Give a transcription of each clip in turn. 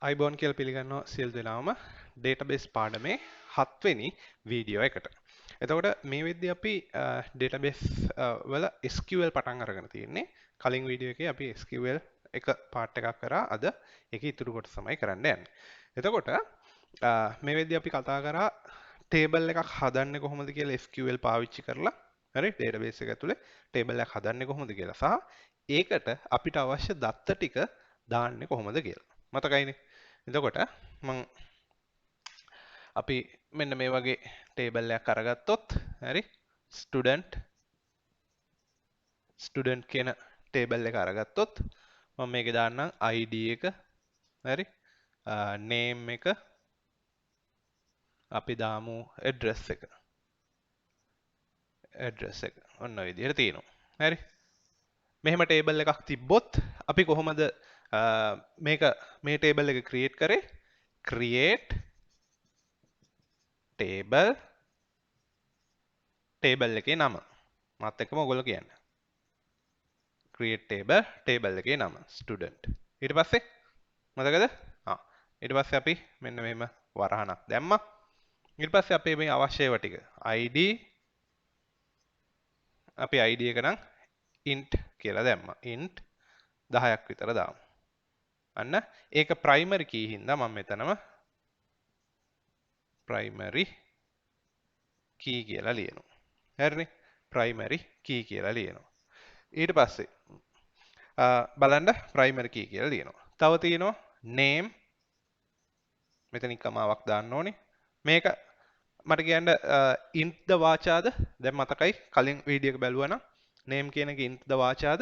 අයිබෝන් කියල පිළිගන්නවා සියලු දෙනාම ඩේටාබේස් පාඩමේ 7 වෙනි වීඩියෝ එකට. එතකොට මේ වෙද්දී අපි ඩේටාබේස් වල SQL පටන් අරගෙන තියෙන්නේ. කලින් වීඩියෝ එකේ අපි SQL එක පාර්ට් එකක් කරා. අද ඒකේ ඉතුරු කොටස තමයි කරන්න යන්නේ. එතකොට මේ වෙද්දී අපි කතා කරා ටේබල් එකක් හදන්නේ කොහොමද කියලා SQL පාවිච්චි කරලා. හරි ඩේටාබේස් එක ඇතුලේ ටේබල් එකක් හදන්නේ කොහොමද කියලා සහ ඒකට අපිට අවශ්‍ය දත්ත ටික දාන්නේ කොහොමද කියලා. මතකයිනේ. එතකොට අපි මෙන්න මේ වගේ ටේබල් එකක් අරගත්තොත් හරි ස්ටුඩන්ට් කියන ටේබල් එක අරගත්තොත් මම මේකේ දාන්නම් ID එක හරි name එක අපි දාමු address එක ඔන්න ඔය විදිහට තියෙනවා හරි මෙහෙම ටේබල් එකක් තිබ්බොත් අපි කොහොමද මේ ටේබල් එක ක්‍රියේට් කරේ create ටේබල් එකේ නම මාත් එක්කම ඔයගොල්ලෝ කියන්න create ටේබල් එකේ නම student ඊට පස්සේ මතකද ඊට පස්සේ අපි මෙන්න මෙහෙම වරහණක් දැම්මා ඊට පස්සේ අපි මේ අවශ්‍ය ඒවා ටික ID අපි ID එක නම් int කියලා දැම්මා int 10ක් විතර දාමු අන්න ඒක primary key හින්දා මම මෙතනම primary key කියලා ලියනවා. හරිනේ? primary key කියලා ලියනවා. ඊට පස්සේ බලන්න primary key කියලා ලියනවා. තව තියෙනවා name මෙතනින් කමාවක් දාන්න ඕනේ. මේක මට කියන්න int ද වාචාද? දැන් මතකයි කලින් වීඩියෝ එක බැලුවා නම් name කියන එක int ද වාචාද?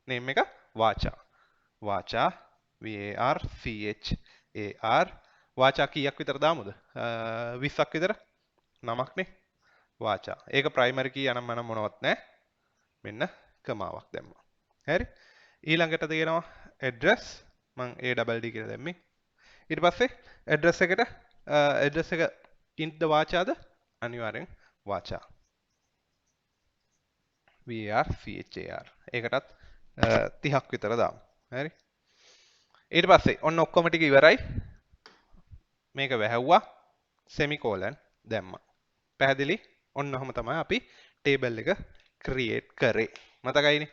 name එක වාචා. වාචා VAR වාචා කීයක් විතර දාමුද? 20ක් විතර 9ක්නේ. වාචා. ඒක ප්‍රයිමරි කී අනම් මනම් මොනවත් නැහැ. මෙන්න කමාවක් දැම්මා. හරි? ඊළඟට තියෙනවා address මම ADD කියලා දැම්මේ. ඊට පස්සේ address එකට address එක int ද වාචාද? අනිවාර්යෙන් වාචා. VAR ඒකටත් 30ක් විතර දාමු. හරි? ඊට පස්සේ ඔන්න ඔක්කොම ටික ඉවරයි. මේක වැහැව්වා semicolon දැම්මා. පැහැදිලි? ඔන්න ඔහම තමයි අපි ටේබල් එක ක්‍රියේට් කරේ. මතකයිනේ?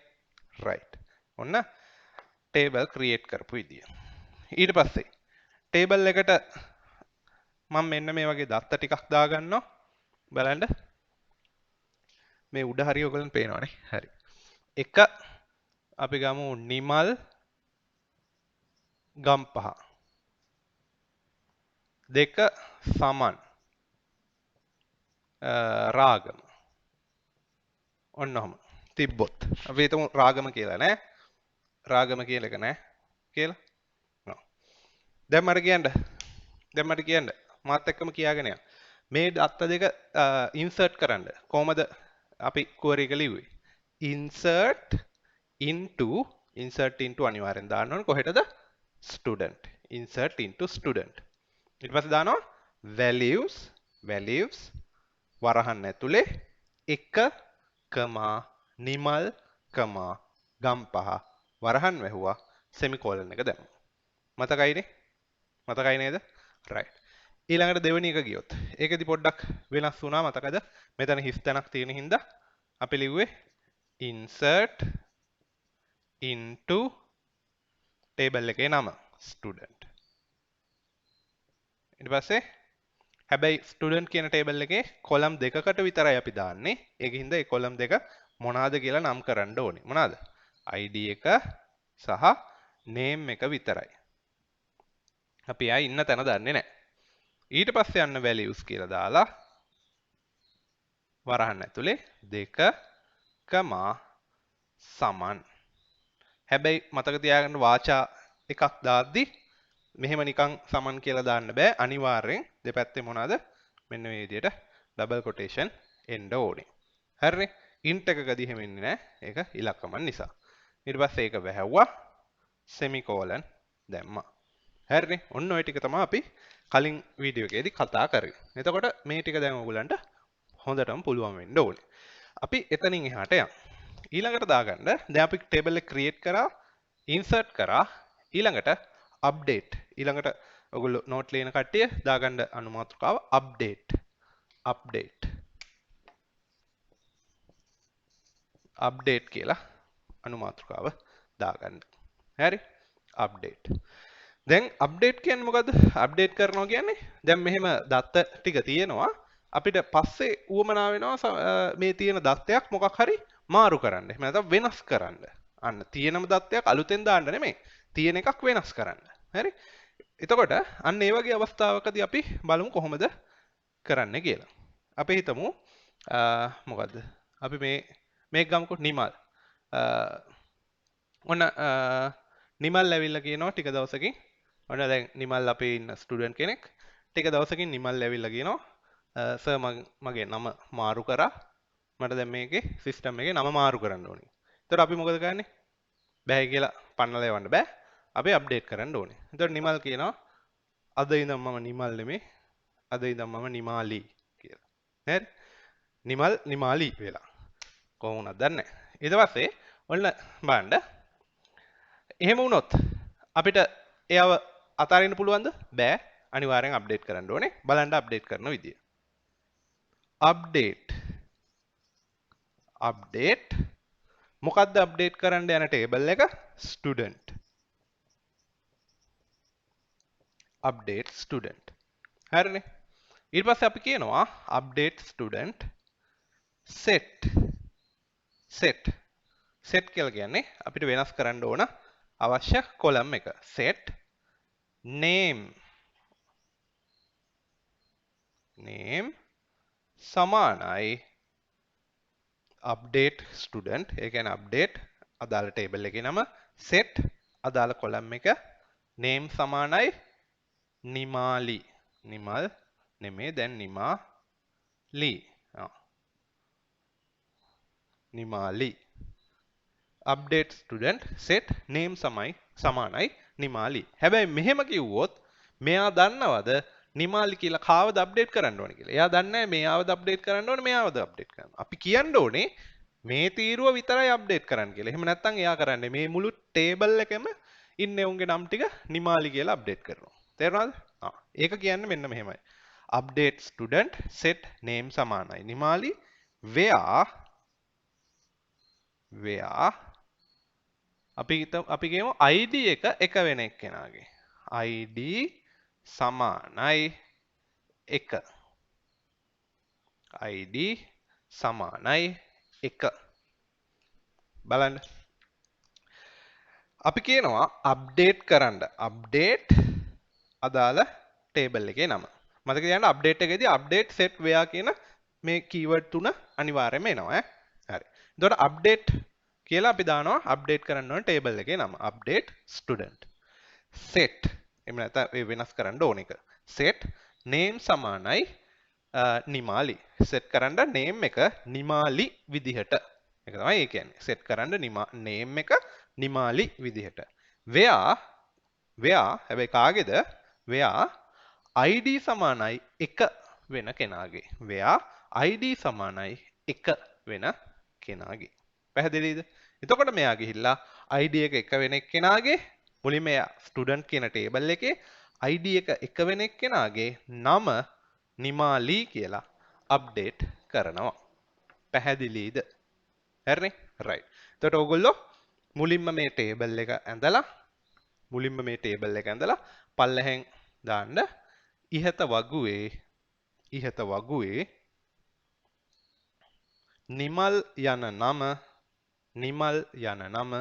right. ඔන්න ටේබල් ක්‍රියේට් කරපු විදිය. ඊට පස්සේ ටේබල් එකට මම මෙන්න මේ වගේ දත්ත ටිකක් දාගන්නවා. බලන්න. මේ උඩ හරිය ඔයගලන්ට පේනවනේ. හරි. එක අපි ගමු නිමල් ගම්පහ. දෙක සමන් රාගම ඔන්න ඔහම තිබ්බොත් අපි හිතමු රාගම කියලා නෑ රාගම කියලා එක නෑ කියලා දැන් මට කියන්න මාත් එක්කම කියාගෙන යන්න මේ දත්ත දෙක ඉන්සර්ට් කරන්න කොහමද අපි query එක ලිව්වේ insert into අනිවාර්යෙන් දාන්න ඕනේ කොහෙටද student insert into student ඊට පස්සේ දානවා values වරහන් ඇතුලේ 1, නිමල්, ගම්පහ වරහන් වැහුවා semicolon එක දැම්මා. මතකයි නේද? right. ඊළඟට දෙවෙනි එක ගියොත් ඒකෙදි පොඩ්ඩක් වෙනස් වුණා මතකද? මෙතන හිස් තැනක් තියෙන හින්දා අපි ලිව්වේ insert into table එකේ නම student. ඊට පස්සේ හැබැයි ස්ටුඩන්ට් කියන ටේබල් එකේ කොලම් දෙකකට විතරයි අපි දාන්නේ. ඒකින්ද ඒ කොලම් දෙක මොනවාද කියලා නම් කරන්න ඕනේ. මොනවාද? ID එක සහ name එක විතරයි. අපි ආයි ඉන්න තැන දන්නේ නැහැ. ඊට පස්සේ යන්න values කියලා දාලා වරහන් ඇතුලේ 2, සමන්. හැබැයි මතක තියාගන්න වාචා එකක් දාද්දි මෙහෙම නිකන් සමන් කියලා දාන්න බෑ අනිවාර්යෙන් දෙපැත්තේ මොනවාද මෙන්න මේ විදිහට ඩබල් කොටේෂන් එන්න ඕනේ හරිනේ int එකකදී එහෙම එන්නේ නැහැ ඒක ඉලක්කමන් නිසා ඊට පස්සේ ඒක වැහැව්වා semicolon දැම්මා හරිනේ ඔන්න ඔය ටික තමයි අපි කලින් වීඩියෝ එකේදී කතා කරේ එතකොට මේ ටික දැන් ඔයගලන්ට හොඳටම පුළුවන් වෙන්න ඕනේ අපි එතනින් එහාට යමු ඊළඟට දාගන්න දැන් අපි ටේබල් එක ක්‍රියේට් කරා ඉන්සර්ට් කරා ඊළඟට අප්ඩේට්. ඊළඟට ඔයගොල්ලෝ නෝට් ලියන කට්ටිය දාගන්න අනුමාත්‍රකාව අප්ඩේට්. අප්ඩේට්. අප්ඩේට් කියලා අනුමාත්‍රකාව දාගන්න. හරි? අප්ඩේට්. දැන් අප්ඩේට් කියන්නේ මොකද්ද? අප්ඩේට් කරනවා කියන්නේ දැන් මෙහෙම දත්ත ටික තියෙනවා. අපිට පස්සේ උවමනා වෙනවා මේ තියෙන දත්තයක් මොකක් හරි මාරු කරන්න. එහෙම නැත්නම් වෙනස් කරන්න. අන්න තියෙනම දත්තයක් අලුතෙන් දාන්න නෙමෙයි. තියෙන එකක් වෙනස් කරන්න. හරි? එතකොට අන්න ඒ වගේ අවස්ථාවකදී අපි බලමු කොහොමද කරන්න කියලා. අපි හිතමු මොකද්ද? අපි මේක ගමුකෝ නිමල්. ඔන්න නිමල් ඇවිල්ලා කියනවා ටික දවසකින් ඔන්න දැන් නිමල් අපේ ඉන්න ස්ටුඩන්ට් කෙනෙක් ටික දවසකින් නිමල් ඇවිල්ලා කියනවා සර් මගේ නම මාරු කරා මට දැන් මේකේ සිස්ටම් එකේ නම මාරු කරන්න ඕනේ. එතකොට අපි මොකද කරන්නේ? බෑ කියලා පන්නලා යවන්න බෑ. අපි අප්ඩේට් කරන්න ඕනේ. එතකොට නිමල් කියනවා අද ඉඳන් මම නිමල් නෙමේ අද ඉඳන් මම නිමාලි කියලා. හරි? නිමල් නිමාලි වෙලා. කොහොම වුණත් දන්නේ නැහැ. ඊට පස්සේ ඔන්න බලන්න එහෙම වුණොත් අපිට එයාව අතාරින්න පුළුවන්ද? බෑ. අනිවාර්යෙන් අප්ඩේට් කරන්න ඕනේ. බලන්න අප්ඩේට් කරන විදිය. අප්ඩේට් මොකද්ද අප්ඩේට් කරන්න යන ටේබල් එක? ස්ටුඩන්ට්. Update student. හරිනේ. ඊට පස්සේ අපි කියනවා අප්ඩේට් ස්ටුඩන්ට් set කියලා කියන්නේ අපිට වෙනස් කරන්න ඕන අවශ්‍ය කොලම් එක. set name සමානයි update student. ඒ කියන්නේ update අදාළ table එකේ නම, set අදාළ කොලම් එක, name සමානයි නිමාලි. නිමල් නෙමේ දැන් Nimali. Nimali. update student set name සමානයි නිමාලි. හැබැයි මෙහෙම කිව්වොත් මෙයා දන්නවද නිමාලි කියලා කාවද අප්ඩේට් කරන්න ඕනේ කියලා? එයා දන්නේ නැහැ මෙයාවද අප්ඩේට් කරන්න ඕනේ මෙයාවද අප්ඩේට් කරන්න. අපි කියන්න ඕනේ මේ තීරුව විතරයි අප්ඩේට් කරන්න කියලා. එහෙම නැත්නම් එයා කරන්නේ මේ මුළු ටේබල් එකෙම ඉන්නේ උන්ගේ නම් ටික නිමාලි කියලා අප්ඩේට් කරනවා. තේරුණාද? ඒක කියන්නේ මෙන්න මෙහෙමයි. update student set name සමානයි නිමාලි where අපි කියමු ID එක වෙන එක්කෙනාගේ. ID සමානයි 1. ID සමානයි 1. බලන්න. අපි කියනවා අප්ඩේට් කරන්න. අප්ඩේට් අදාළ ටේබල් එකේ නම. මතක තියාගන්න අප්ඩේට් එකේදී අප්ඩේට් set where කියන මේ කීවර්ඩ් තුන අනිවාර්යයෙන්ම එනවා ඈ. හරි. එතකොට අප්ඩේට් කියලා අපි දානවා අප්ඩේට් කරන්න ඕන ටේබල් එකේ නම. Update student. set එහෙම නැත්නම් ඒ වෙනස් කරන්න ඕන එක. set name සමානයි නිමාලි. set කරන්න name එක නිමාලි විදිහට. ඒක තමයි ඒ කියන්නේ. set කරන්න name එක නිමාලි විදිහට. where හැබැයි කාගේද? where ID සමානයි 1 වෙන කෙනාගේ. where ID සමානයි 1 වෙන කෙනාගේ. පැහැදිලිද? එතකොට මෙයා ගිහිල්ලා ID එක වෙන එක්කෙනාගේ මුලින්ම එයා ස්ටුඩන්ට් කියන ටේබල් එකේ ID එක වෙන එක්කෙනාගේ නම නිමාලි කියලා අප්ඩේට් කරනවා. පැහැදිලිද? හරිනේ? right. එතකොට ඕගොල්ලෝ මුලින්ම මේ ටේබල් එක ඇඳලා පල්ලෙහෙන් දාන්න ඉහත වගුවේ නිමල් යන නම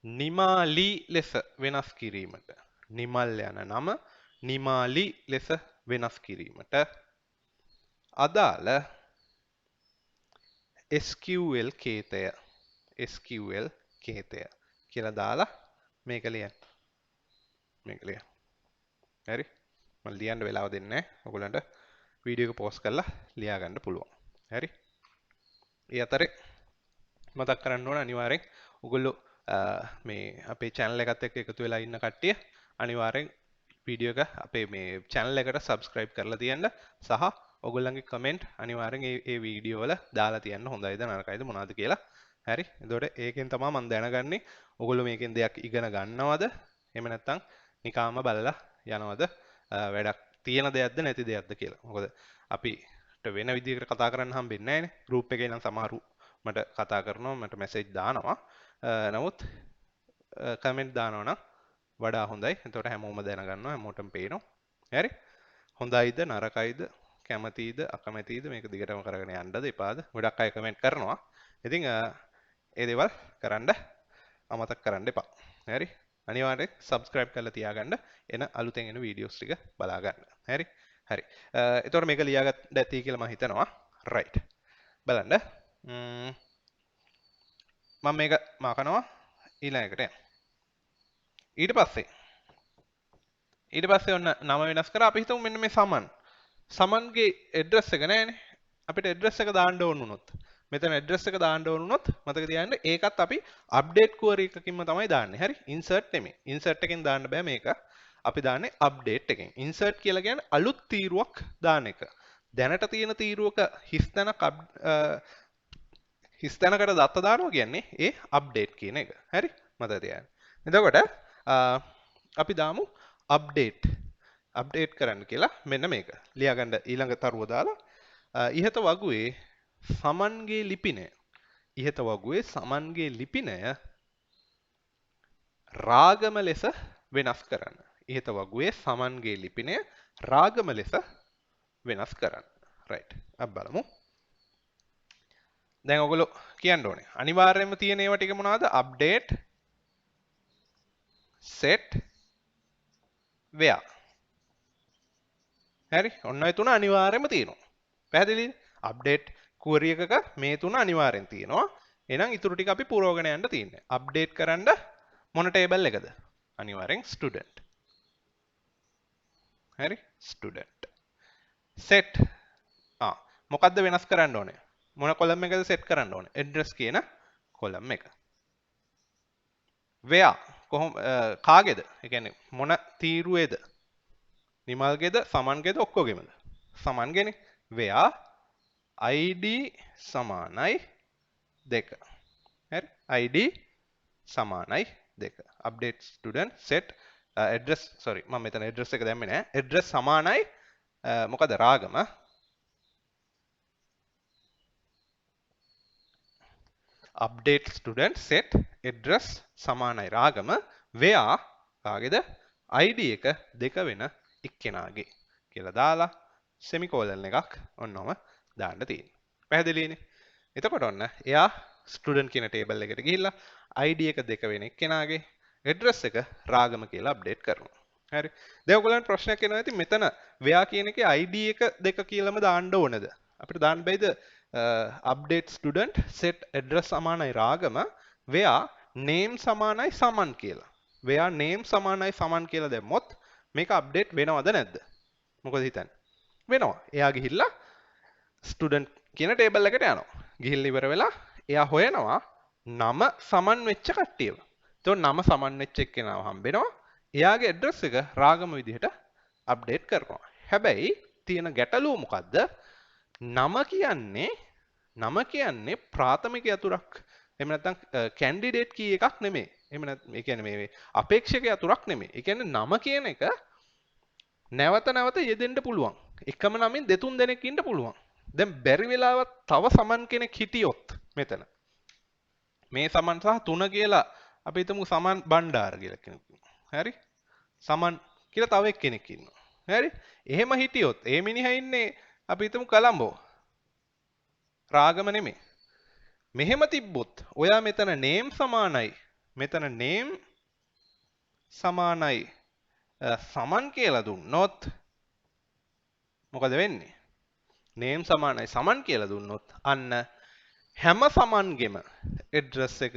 නිමාලි ලෙස වෙනස් කිරීමට. නිමල් යන නම නිමාලි ලෙස වෙනස් කිරීමට අදාළ SQL කේතය කියලා දාලා මේක ලියන්න. හරි? මම ලියන්න වෙලාව දෙන්නේ නැහැ. ඔයගොල්ලන්ට වීඩියෝ එක පෝස් කරලා ලියා ගන්න පුළුවන්. හරි? ඒ අතරේ මතක් කරන්න ඕන අනිවාර්යෙන් ඔයගොල්ලෝ මේ අපේ channel එකත් එක්ක එකතු වෙලා ඉන්න කට්ටිය අනිවාර්යෙන් වීඩියෝ එක අපේ මේ channel එකට subscribe කරලා තියන්න සහ ඔයගොල්ලන්ගේ comment අනිවාර්යෙන් මේ වීඩියෝ වල දාලා තියන්න හොඳයිද නරකයිද මොනවද කියලා. හරි? එතකොට ඒකෙන් තමයි මම දැනගන්නේ ඔයගොල්ලෝ මේකෙන් දෙයක් ඉගෙන ගන්නවද එහෙම නැත්නම් නිකාම බලලා යනවද වැඩක් තියෙන දෙයක්ද නැති දෙයක්ද කියලා. මොකද අපිට වෙන විදිහකට කතා කරන්න හම්බෙන්නේ නැහැනේ. ගෲප් එකේ නම් සමහරු මට කතා කරනවා මට මැසේජ් දානවා. නමුත් කමෙන්ට් දානවා නම් වඩා හොඳයි. එතකොට හැමෝම දැනගන්නවා හැමෝටම පේනවා. හරි? හොඳයිද නරකයිද කැමතිද අකමැතිද මේක දිගටම කරගෙන යන්නද එපාද? ගොඩක් අය කමෙන්ට් කරනවා. ඉතින් ඒ දේවල් කරන්න අමතක කරන්න එපා. හරි? අනිවාර්යෙන් subscribe කරලා තියාගන්න එන අලුතෙන් එන වීඩියෝස් ටික බලා ගන්න. හරි? හරි. එතකොට මේක ලියාගන්න ඇති කියලා මම හිතනවා. right. බලන්න. මම මේක මාකනවා ඊළඟ එකට යන්න. ඊට පස්සේ ඔන්න නම වෙනස් කරා අපි හිතමු මෙන්න මේ සමන්ගේ ඇඩ්‍රස් එක නෑනේ අපිට ඇඩ්‍රස් එක දාන්න ඕන වුණොත් මෙතන ඇඩ්‍රස් එක දාන්න ඕන වුණොත් මතක තියාගන්න ඒකත් අපි අප්ඩේට් query එකකින්ම තමයි දාන්නේ හරි ඉන්සර්ට් නෙමෙයි ඉන්සර්ට් එකෙන් දාන්න බෑ මේක අපි දාන්නේ අප්ඩේට් එකෙන් ඉන්සර්ට් කියලා කියන්නේ අලුත් තීරුවක් දාන එක දැනට තියෙන තීරුවක හිස් තැනකට දත්ත දානවා කියන්නේ ඒ අප්ඩේට් කියන එක හරි මතක තියාගන්න එතකොට අපි දාමු අප්ඩේට් කරන්න කියලා මෙන්න මේක ලියාගන්න ඊළඟ තරුව දාලා ඉහත වගුවේ සමන්ගේ ලිපිනය රාගම ලෙස වෙනස් කරන්න ඉහත වගුවේ සමන්ගේ ලිපිනය රාගම ලෙස වෙනස් කරන්න රයිට් අපි බලමු දැන් ඔයගොල්ලෝ කියන්න ඕනේ අනිවාර්යයෙන්ම තියෙන ඒවා ටික මොනවද අප්ඩේට් set where හරි ඔන්න ඔය තුන අනිවාර්යයෙන්ම තියෙනවා පැහැදිලිද අප්ඩේට් query එකක මේ තුන අනිවාර්යෙන් තියෙනවා එහෙනම් ඊටු ටික අපි පුරවගෙන යන්න තියෙන්නේ අප්ඩේට් කරන්න මොන ටේබල් එකද අනිවාර්යෙන් ස්ටුඩන්ට් හරි ස්ටුඩන්ට් set මොකද්ද වෙනස් කරන්න ඕනේ මොන කොලම් එකද සෙට් කරන්න ඕනේ ඇඩ්‍රස් කියන කොලම් එක where කොහොම කාගේද ඒ කියන්නේ මොන තීරුවේද නිමල්ගේද සමන්ගේද ඔක්කොගෙමද සමන්ගේනේ where id සමානයි 2 හරි id සමානයි 2 update student set address sorry මම මෙතන address එක දැම්මේ නෑ address සමානයි මොකද Ragama update student set address සමානයි රාගම where කාගේද id එක 2 වෙන එක්කෙනාගේ කියලා දාලා semicolon එකක් ඔන්නම දාන්න තියෙනවා. පැහැදිලිනේ? එතකොට ඔන්න එයා ස්ටුඩන්ට් කියන ටේබල් එකට ගිහිල්ලා ID එක 2 වෙන එක්කෙනාගේ ඇඩ්‍රස් එක රාගම කියලා අප්ඩේට් කරනවා. හරි. දැන් ඔයගොල්ලන්ට ප්‍රශ්නයක් එනවා ඇති මෙතන where කියන එකේ ID එක 2 කියලාම දාන්න ඕනද? අපිට දාන්න බැයිද update student set address සමානයි රාගම where name සමානයි සමන් කියලා. where name සමානයි සමන් කියලා දැම්මොත් මේක අප්ඩේට් වෙනවද නැද්ද? මොකද හිතන්නේ? වෙනවා. එයා ගිහිල්ලා ස්ටුඩන්ට් කියන ටේබල් එකට යනවා. ගිහිල්ලා ඉවර වෙලා එයා හොයනවා නම සමන් වෙච්ච කට්ටියව. එතකොට නම සමන් වෙච්ච එක්කෙනාව හම්බෙනවා. එයාගේ ඇඩ්‍රස් එක රාගම විදිහට අප්ඩේට් කරනවා. හැබැයි තියෙන ගැටලුව මොකද්ද? නම කියන්නේ ප්‍රාථමික යතුරක්. එහෙම නැත්නම් කැන්ඩිඩේට් කී එකක් නෙමෙයි. එහෙම නැත්නම් ඒ කියන්නේ මේ අපේක්ෂක යතුරක් නෙමෙයි. ඒ කියන්නේ නම කියන එක නැවත යෙදෙන්න පුළුවන්. එකම නමින් දෙතුන් දෙනෙක් ඉන්න පුළුවන්. දැන් බැරි වෙලාවත් තව සමන් කෙනෙක් හිටියොත් මෙතන මේ සමන් සහ 3 කියලා අපි හිතමු සමන් බණ්ඩාර කියලා කෙනෙක්. හරි? සමන් කියලා තව එක්කෙනෙක් ඉන්නවා. හරි? එහෙම හිටියොත් ඒ මිනිහා ඉන්නේ අපි හිතමු කොළඹෝ. රාගම නෙමෙයි. මෙහෙම තිබ්බොත් ඔයා මෙතන name සමානයි සමන් කියලා දුන්නොත් මොකද වෙන්නේ? name සමානයි සමන් කියලා දුන්නොත් අන්න හැම සමන්ගෙම address එක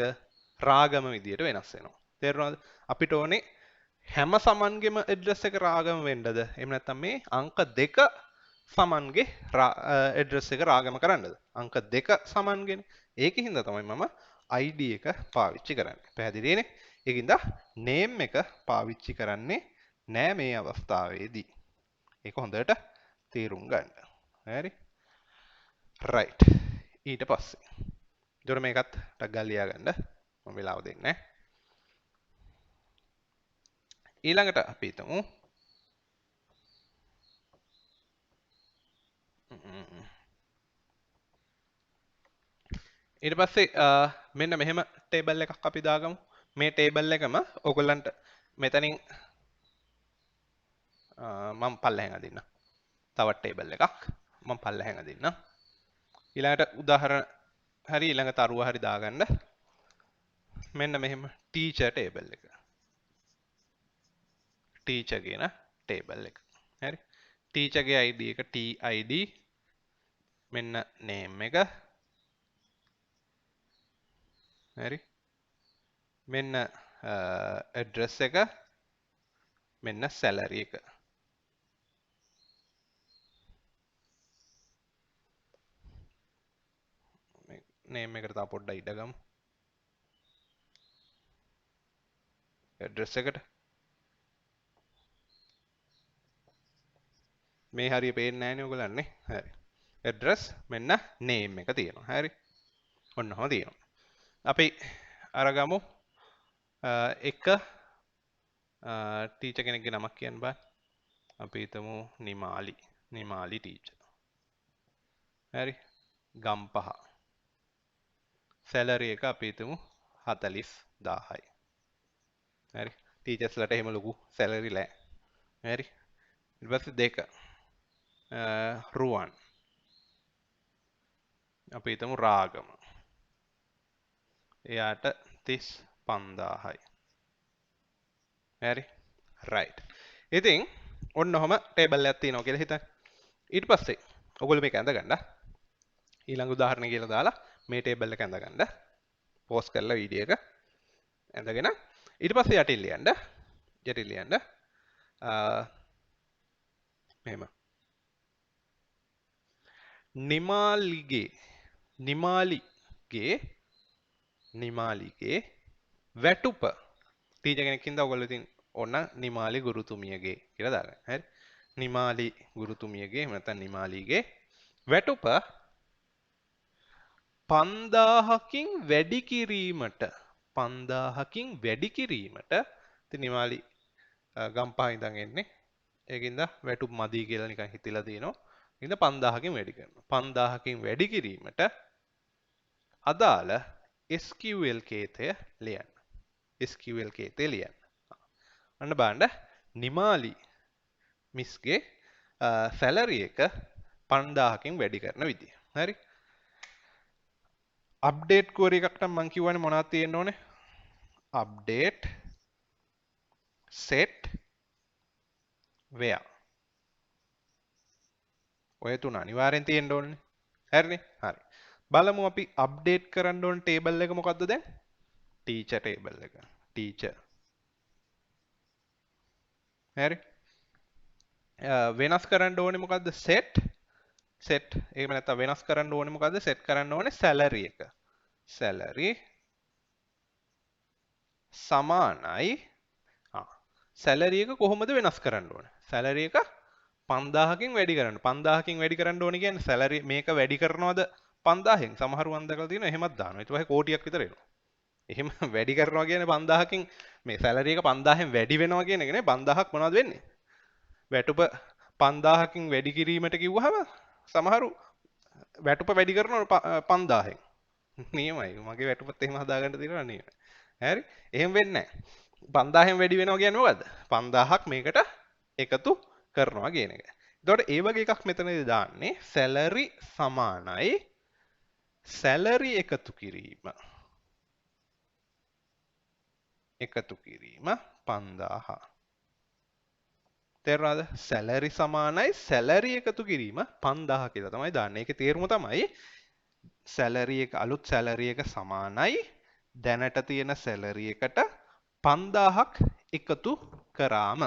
රාගම විදියට වෙනස් වෙනවා. තේරුණාද? අපිට ඕනේ හැම සමන්ගෙම address එක රාගම වෙන්නද? එහෙම නැත්නම් මේ අංක 2 සමන්ගේ address එක රාගම කරන්නද? අංක 2 සමන්ගේනේ. ඒකින්ද තමයි මම ID එක පාවිච්චි කරන්නේ. පැහැදිලිනේ? ඒකින්ද name එක පාවිච්චි කරන්නේ නෑ මේ අවස්ථාවේදී. ඒක හොඳට තේරුම් ගන්න. හරි? right. ඊට පස්සේ. ඊට මේකත් ටක් ගාලා ලියා ගන්න. මම වෙලාව දෙන්නේ නැහැ. ඊළඟට අපි හිතමු ඊට පස්සේ මෙන්න මෙහෙම ටේබල් එකක් අපි දාගමු. මේ ටේබල් එකම ඔයගොල්ලන්ට මෙතනින් මම පල්ලෙහෙන් අදින්න. තවත් ටේබල් එකක් මම පල්ලෙහෙන් අදින්න. ඊළඟට උදාහරණ හරි ඊළඟ තරුව හරි දාගන්න. මෙන්න මෙහෙම ටීචර් ටේබල් එක. ටීචර් කියන ටේබල් එක. හරි. ටීචර්ගේ ID එක TID මෙන්න name එක. හරි. මෙන්න address එක මෙන්න salary එක. name එකට තා පොඩ්ඩක් ඉඩ ගමු. address එකට මේ හරිය පේන්නේ නැහැ නේ ඔයගලන්නේ. හරි. address මෙන්න name එක තියෙනවා. හරි. ඔන්න ඔහොම තියෙනවා. අපි අරගමු එක ටීචර් කෙනෙක්ගේ නමක් කියන්න බෑ. අපි හිතමු නිමාලි ටීචර්. හරි. ගම්පහ. සැලරි එක අපි හිතමු 40000යි. හරි. ටීචර්ස්ලාට එහෙම ලොකු සැලරි නෑ. හරි. ඊට පස්සේ දෙක රුවන්. අපි හිතමු රාගම. එයාට 35000යි. හරි. රයිට්. ඉතින් ඔන්න ඔහම ටේබල් එකක් තියෙනවා කියලා හිතන්න. ඊට පස්සේ ඔයගොල්ලෝ මේක ඇඳගන්න. ඊළඟ උදාහරණය කියලා දාලා මේ ටේබල් එක ඇඳගන්න. පෝස්ට් කරලා වීඩියෝ එක ඇඳගෙන ඊට පස්සේ යටින් ලියන්න මෙහෙම නිමාලිගේ වැටුප ටීචර් කෙනෙක් ඉඳලා ඔයගොල්ලෝ ඉතින් ඕන නිමාලි ගුරුතුමියගේ කියලා දාගන්න. හරි. නිමාලි ගුරුතුමියගේ එහෙම නැත්නම් නිමාලිගේ වැටුප 5000කින් වැඩි කිරීමට ඉතින් නිමාලි ගම්පහ ඉඳන් එන්නේ. ඒකින්ද වැටුප් මදි කියලා නිකන් හිතලා දිනනවා. ඉතින් 5000කින් වැඩි කරනවා. 5000කින් වැඩි කිරීමට අදාළ SQL කේතය ලියන්න. SQL කේතය ලියන්න. අන්න බලන්න නිමාලි මිස්ගේ සැලරි එක 5000කින් වැඩි කරන විදිය. හරි. අප්ඩේට් query එකක් නම් මම කියවනේ මොනවද තියෙන්න ඕනේ? update set where. ඔය තුන අනිවාර්යෙන් තියෙන්න ඕනේ. හරිනේ? හරි. බලමු අපි අප්ඩේට් කරන්න ඕන ටේබල් එක මොකද්ද දැන්? ටීචර් ටේබල් එක. ටීචර්. හරි. වෙනස් කරන්න ඕනේ මොකද්ද? set එහෙම නැත්නම් වෙනස් කරන්න ඕනේ මොකද්ද? set කරන්න ඕනේ salary එක. salary සමානයි salary එක කොහොමද වෙනස් කරන්න ඕනේ? salary එක 5000කින් වැඩි කරන්න. 5000කින් වැඩි කරන්න ඕනේ කියන්නේ salary මේක වැඩි කරනවද 5000න්? සමහරු මම දැකලා තියෙනවා එහෙමත් දානවා. ඊට පස්සේ කෝටියක් විතර එනවා. එහෙම වැඩි කරනවා කියන්නේ 5000කින් මේ salary එක 5000න් වැඩි වෙනවා කියන එක නේ. 5000ක් මොනවද වෙන්නේ? වැටුප 5000කින් වැඩි කිරීමට කිව්වහම සමහරු වැටුප වැඩි කරනවා 5000න්. නියමයි. මගේ වැටුපත් එහෙම හදාගන්න තියෙනවා නියමයි. හරි? එහෙම වෙන්නේ නැහැ. 5000න් වැඩි වෙනවා කියන්නේ මොකද්ද? 5000ක් මේකට එකතු කරනවා කියන එක. එතකොට ඒ වගේ එකක් මෙතනදී දාන්නේ salary සමානයි salary එකතු කිරීම 5000. තේරුණාද? salary සමානයි salary එකතු කිරීම 5000 කියලා තමයි දාන්නේ. ඒකේ තේරුම තමයි salary එක අලුත් salary එක සමානයි දැනට තියෙන salary එකට 5000ක් එකතු කරාම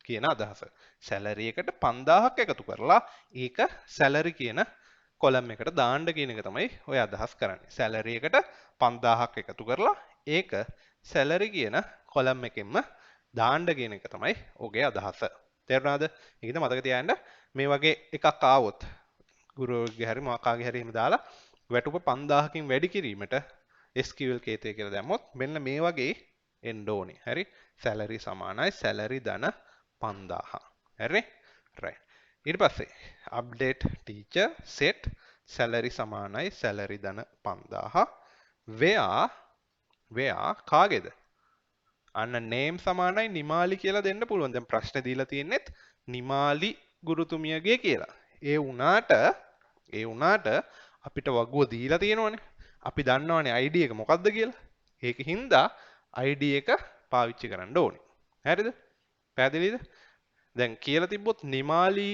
කියන අදහස. salary එකට 5000ක් එකතු කරලා ඒක salary කියන කොලම් එකට දාන්න කියන එක තමයි ඔය අදහස් කරන්නේ. salary එකට 5000ක් එකතු කරලා ඒක salary කියන කොලම් එකෙන්ම දාන්න කියන එක තමයි ඔගේ අදහස. තේරුණාද? ඒකද මතක තියාගන්න මේ වගේ එකක් ආවොත් ගුරුවරයෙක්ගේ හරි මාකාගේ හරි එහෙම දාලා වැටුප 5000කින් වැඩි කිරීමට SQL කේතය කියලා දැම්මොත් මෙන්න මේ වගේ එන්න ඕනේ. හරි. salary සමානයි salary ධන 5000. හරි. right. ඊට පස්සේ update teacher set salary සමානයි salary ධන 5000 where කාගේද? අන්න name සමානයි නිමාලි කියලා දෙන්න පුළුවන්. දැන් ප්‍රශ්නේ දීලා තියෙන්නේත් නිමාලි ගුරුතුමියගේ කියලා. ඒ වුණාට අපිට වගුව දීලා තියෙනවනේ. අපි දන්නවනේ ID එක මොකක්ද කියලා. ඒක හින්දා ID එක පාවිච්චි කරන්න ඕනේ. හරිද? පැහැදිලිද? දැන් කියලා තිබ්බොත් නිමාලි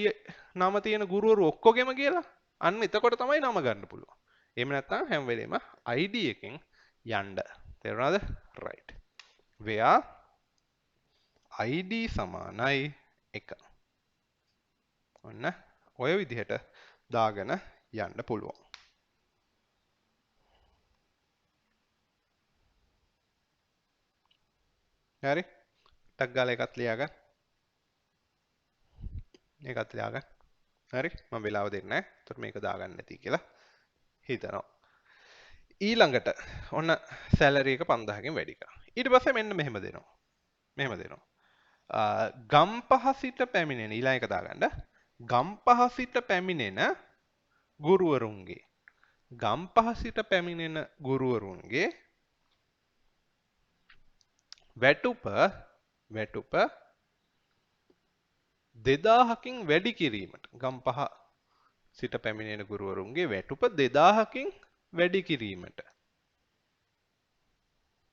නම තියෙන ගුරුවරු ඔක්කොගෙම කියලා අන්න එතකොට තමයි නම ගන්න පුළුවන්. එහෙම නැත්නම් හැම වෙලේම ID එකෙන් යන්න. තේරුණාද? right. where ID සමානයි 1. ඔන්න ඔය විදිහට දාගෙන යන්න පුළුවන්. හරි? ටක් ගාලා එකත් ලියාගන්න. ඒකත් ලියාගන්න. හරි? මම වෙලාව දෙන්නේ නැහැ. ඒතර මේක දාගන්න නැති කියලා හිතනවා. ඊළඟට ඔන්න සැලරි එක 5000කින් වැඩි කරා. ඊට පස්සේ මෙන්න මෙහෙම දෙනවා. මෙහෙම දෙනවා. ගම්පහ සිට පැමිණෙන ඊළඟ එක දාගන්න. ගම්පහ සිට පැමිණෙන ගුරුවරුන්ගේ ගම්පහ සිට පැමිණෙන ගුරුවරුන්ගේ වැටුප 2000කින් වැඩි කිරීමට ගම්පහ සිට පැමිණෙන ගුරුවරුන්ගේ වැටුප 2000කින් වැඩි කිරීමට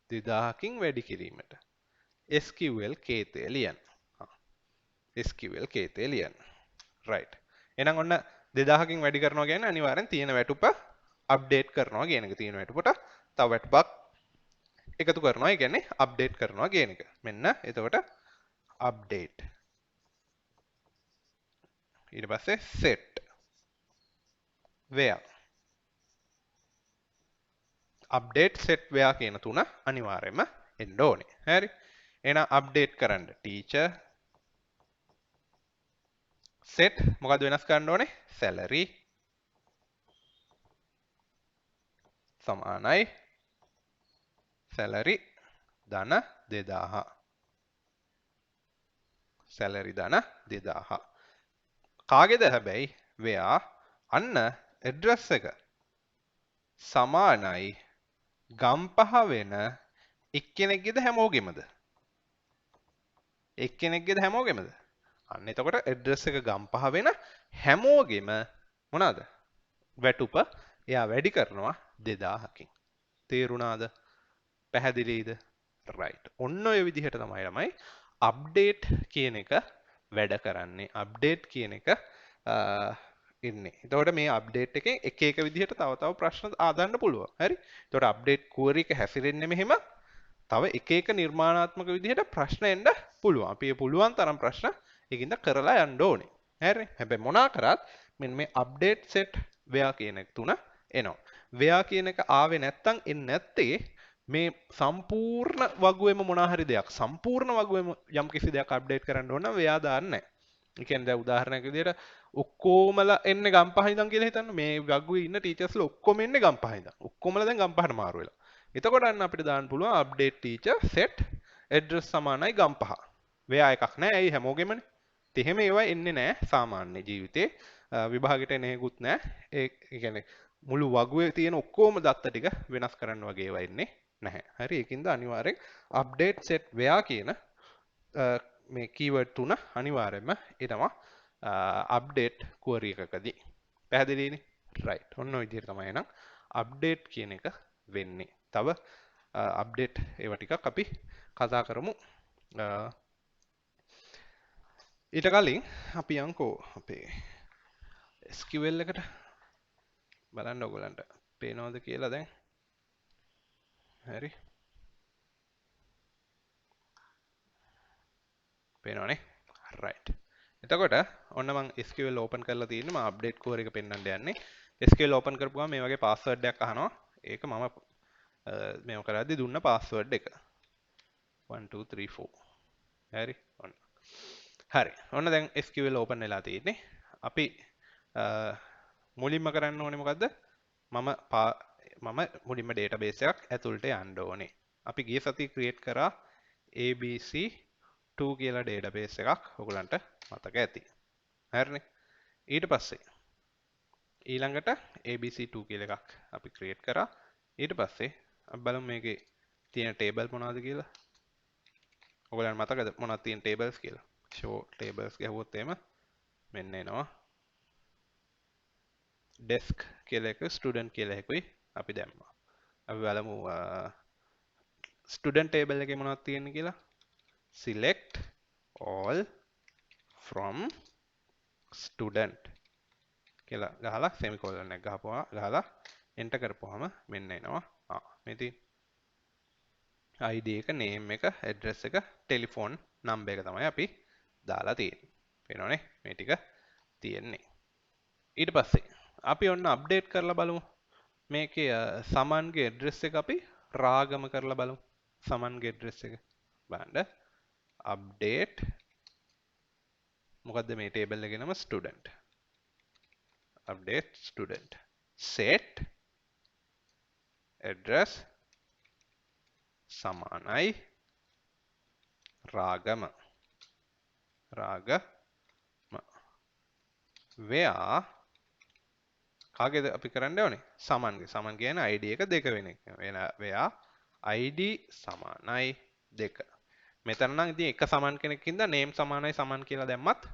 2000කින් වැඩි කිරීමට SQL කේතය ලියන්න. SQL කේතය ලියන්න. right. එහෙනම් ඔන්න 2000කින් වැඩි කරනවා කියන්නේ අනිවාර්යෙන් තියෙන වැටුප අප්ඩේට් කරනවා කියන එක. තියෙන වැටුපට තව වැටුපක් එකතු කරනවා. ඒ කියන්නේ අප්ඩේට් කරනවා කියන එක. මෙන්න එතකොට අප්ඩේට්. ඊට පස්සේ set where update set where කියන තුන අනිවාර්යයෙන්ම එන්න ඕනේ. හරි. එහෙනම් අප්ඩේට් කරන්න teacher set මොකද්ද වෙනස් කරන්න ඕනේ? salary සමානයි salary ධන 2000. salary ධන 2000. කාගේද හැබැයි where අන්න address එක සමානයි ගම්පහ වෙන එක්කෙනෙක්ගේද හැමෝගෙමද? එක්කෙනෙක්ගේද හැමෝගෙමද? අන්න එතකොට address එක ගම්පහ වෙන හැමෝගෙම මොනවාද? වැටුප එයා වැඩි කරනවා 2000කින්. තේරුණාද? පැහැදිලිද? right. ඔන්න ඔය විදිහට තමයි ළමයි අප්ඩේට් කියන එක වැඩ කරන්නේ. අප්ඩේට් කියන එක ඉන්නේ. එතකොට මේ අප්ඩේට් එකෙන් එක එක විදිහට තව තව ප්‍රශ්න ආදන්න පුළුවන්. හරි? එතකොට අප්ඩේට් query එක හැසිරෙන්නේ මෙහෙම. තව එක එක නිර්මාණාත්මක විදිහට ප්‍රශ්න එන්න පුළුවන්. අපි පුළුවන් තරම් ප්‍රශ්න ඒකින්ද කරලා යන්න ඕනේ. හරි? හැබැයි මොනා කරත් මෙන්න මේ අප්ඩේට් set where කියන එක තුන එනවා. where කියන එක ආවේ නැත්තම් එන්නේ නැත්තේ මේ සම්පූර්ණ වගුවෙම මොනා හරි දෙයක් සම්පූර්ණ වගුවෙම යම් කිසි දෙයක් අප්ඩේට් කරන්න ඕන නම් ව්‍යා දාන්නේ නැහැ. ඒ කියන්නේ දැන් උදාහරණයක් විදිහට ඔක්කොමලා එන්නේ ගම්පහ ඉඳන් කියලා හිතන්න. මේ වගුවේ ඉන්න ටීචර්ස්ලා ඔක්කොම එන්නේ ගම්පහ ඉඳන්. ඔක්කොමලා දැන් ගම්පහට මාරු වෙලා. එතකොට අන්න අපිට දාන්න පුළුවන් අප්ඩේට් ටීචර් set address සමානයි ගම්පහ. ව්‍යා එකක් නැහැ. ඇයි හැමෝගෙමනේ. ඉතින් එහෙම ඒවා එන්නේ නැහැ සාමාන්‍ය ජීවිතේ. විභාගෙට එන හේකුත් නැහැ. ඒ කියන්නේ මුළු වගුවේ තියෙන ඔක්කොම දත්ත ටික වෙනස් කරන්න වගේ ඒවා එන්නේ නැහැ. හරි ඒකින්ද අනිවාර්යෙන් update set where කියන මේ keyword තුන අනිවාර්යයෙන්ම එනවා update query එකකදී. පැහැදිලිනේ? right. ඔන්න ඔය විදිහට තමයි එහෙනම් update කියන එක වෙන්නේ. තව update ඒවා ටිකක් අපි කතා කරමු. ඊට කලින් අපි යන්කෝ අපේ SQL එකට බලන්න ඔයගලන්ට පේනවද කියලා දැන්. හරි. පේනවනේ? right. එතකොට ඔන්න මම SQL open කරලා තියෙන්නේ. මම update core එක පෙන්වන්න යන්නේ. SQL open කරපුවාම මේ වගේ password එකක් අහනවා. ඒක මම මේව කරද්දි දුන්න password එක. 1 2 3 4. හරි. ඔන්න. හරි. ඔන්න දැන් SQL open වෙලා තියෙන්නේ. අපි මුලින්ම කරන්න ඕනේ මොකද්ද? මම මුලින්ම database එකක් ඇතුළට යන්න ඕනේ. අපි ගිය සතියේ ක්‍රියේට් කරා ABC2 කියලා ඩේටාබේස් එකක්. ඔයගලන්ට මතක ඇති. හරිනේ. ඊට පස්සේ ඊළඟට ABC2 කියලා එකක් අපි ක්‍රියේට් කරා. ඊට පස්සේ අපි බලමු මේකේ තියෙන ටේබල් මොනවද කියලා. ඔයගලන්ට මතකද මොනවද තියෙන ටේබල්ස් කියලා? show tables ගහුවොත් එහෙම මෙන්න එනවා. desk කියලා එක student කියලා එකකුයි අපි දැම්මා. අපි බලමු student table එකේ මොනවද තියෙන්නේ කියලා. select all from student කියලා ගහලා semicolon එක ගහලා enter කරපුවාම මෙන්න එනවා. මේ තියෙන ID එක name එක address එක telephone number එක තමයි අපි දාලා තියෙන්නේ. පේනවනේ මේ ටික තියෙන්නේ. ඊට පස්සේ අපි ඔන්න අප්ඩේට් කරලා බලමු. මේකේ සමන්ගේ address එක අපි රාගම කරලා බලමු. සමන්ගේ address එක බලන්න update මොකද්ද මේ table එකේ නම student update student set address සමානයි රාගම where කාගේද අපි කරන්න ඕනේ සමන් කියන ID එක 2 වෙන එක where ID සමානයි 2 මෙතන නම් ඉතින් එක සමන් කෙනෙක් ඉඳලා name සමානයි සමන් කියලා දැම්මත්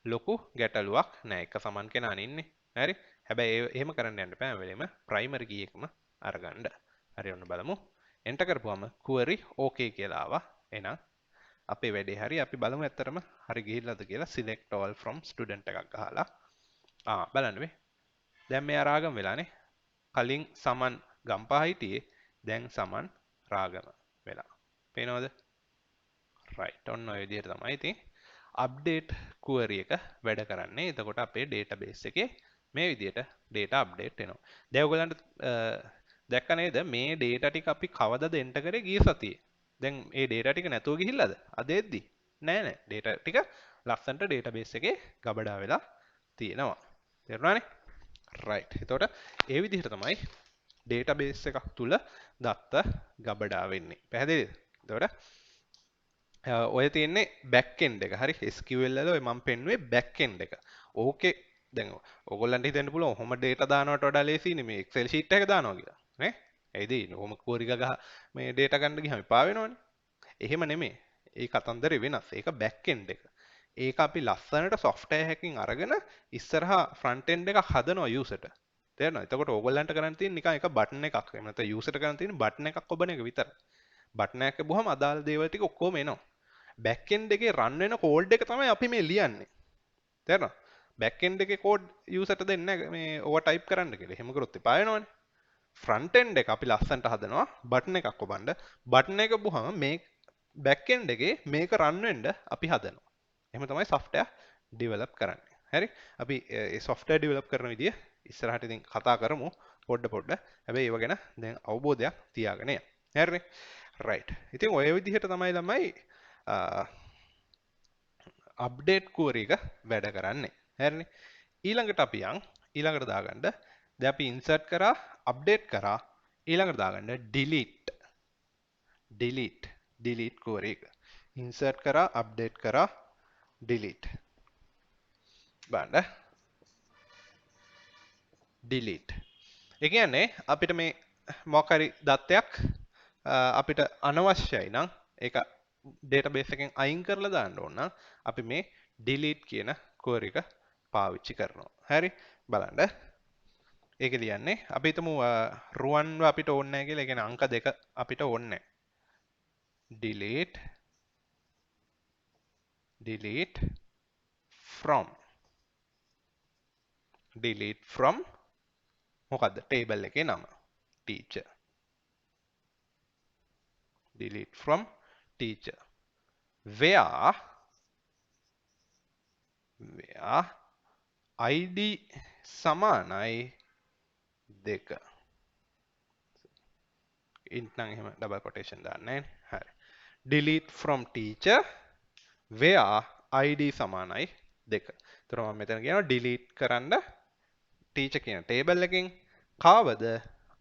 ලොකු ගැටලුවක් නෑ එක සමන් කෙනා ඉන්නේ හරි හැබැයි එහෙම කරන්න යන්න බෑ වෙලෙම primary key එකම අරගන්න හරි ඔන්න බලමු enter කරපුවම query okay කියලා ආවා එහෙනම් අපේ වැඩේ හරි අපි බලමු ඇත්තටම හරි ගිහිල්ලාද කියලා select all from student එකක් ගහලා බලන්න මේ දැන් මෙයා රාගම වෙලානේ කලින් සමන් ගම්පහ හිටියේ දැන් සමන් රාගම වෙලා පේනවද right ඔන්න ඔය විදිහට තමයි ඉතින් update query එක වැඩ කරන්නේ එතකොට අපේ database එකේ මේ විදිහට data update වෙනවා දැන් ඔයගලන්ට දැක්ක නේද මේ data ටික අපි කවදද enter කරේ ගිය සතියේ දැන් මේ data ටික නැතුව ගිහිල්ලාද අද එද්දි නෑ data ටික ලස්සනට database එකේ ගබඩා වෙලා තියෙනවා තේරුණානේ right එතකොට ඒ විදිහට තමයි database එකක් තුල දත්ත ගබඩා වෙන්නේ පැහැදිලිද එතකොට ඔය තියෙන්නේ back end එක හරි SQL වල ඔය මම පෙන්නුවේ back end එක ඕකේ දැන් ඔයගොල්ලන්ට හිතෙන්න පුළුවන් ඔහොම data දානවට වඩා ලේසියිනේ මේ Excel sheet එක දානවා කියලා නේ ඇයිද ඔහොම query ගහ මේ data ගන්න ගියාම එපා වෙනවනේ එහෙම නෙමෙයි ඒ කතන්දරේ වෙනස් ඒක back end එක ඒක අපි ලස්සනට software එකකින් අරගෙන ඉස්සරහා front end එකක් හදනවා user ට තේරෙනවද එතකොට ඕගොල්ලන්ට කරන්න තියෙන නිකන් එක button එකක් එහෙම නැත්නම් user ට කරන්න තියෙන button එකක් ඔබන එක විතරයි button එකක් ගහුවම අදාළ දේවල් ටික ඔක්කොම එනවා back end එකේ run වෙන code එක තමයි අපි මේ ලියන්නේ තේරෙනවද back end එකේ code user ට දෙන්න මේ ඕවා type කරන්න කියලා එහෙම කරොත් එපා වෙනවනේ front end එක අපි ලස්සනට හදනවා button එකක් ඔබන්න button එක ගහුවම මේ back end එකේ මේක run වෙන්න අපි හදනවා එහෙම තමයි software develop කරන්නේ හරි අපි ඒ software develop කරන විදිය ඉස්සරහට ඉතින් කතා කරමු පොඩ හැබැයි ඒව ගැන දැන් අවබෝධයක් තියාගෙන යන්න හරිනේ right ඉතින් ඔය විදිහට තමයි ළමයි අප්ඩේට් query එක වැඩ කරන්නේ හරිනේ ඊළඟට අපි ඊළඟට දාගන්න දැන් අපි insert කරා අප්ඩේට් කරා ඊළඟට දාගන්න delete query එක insert කරා අප්ඩේට් කරා delete බලන්න delete ඒ කියන්නේ අපිට මේ මොකක් හරි දත්තයක් අපිට අනවශ්‍යයි නම් ඒක database එකෙන් අයින් කරලා දාන්න ඕන නම් අපි මේ delete කියන query එක පාවිච්චි කරනවා. හරි බලන්න. ඒක ලියන්නේ අපි හිතමු රුවන්ව අපිට ඕනේ නැහැ කියලා. ඒ කියන්නේ අංක 2 අපිට ඕනේ නැහැ. delete from මොකද්ද table එකේ නම teacher delete from teacher where id සමානයි 2 int නම් එහෙම double quotation දාන්නේ හරි delete from teacher where id සමානයි 2 එතකොට මම මෙතන කියනවා delete කරන්න teacher කියන table එකෙන් කාවද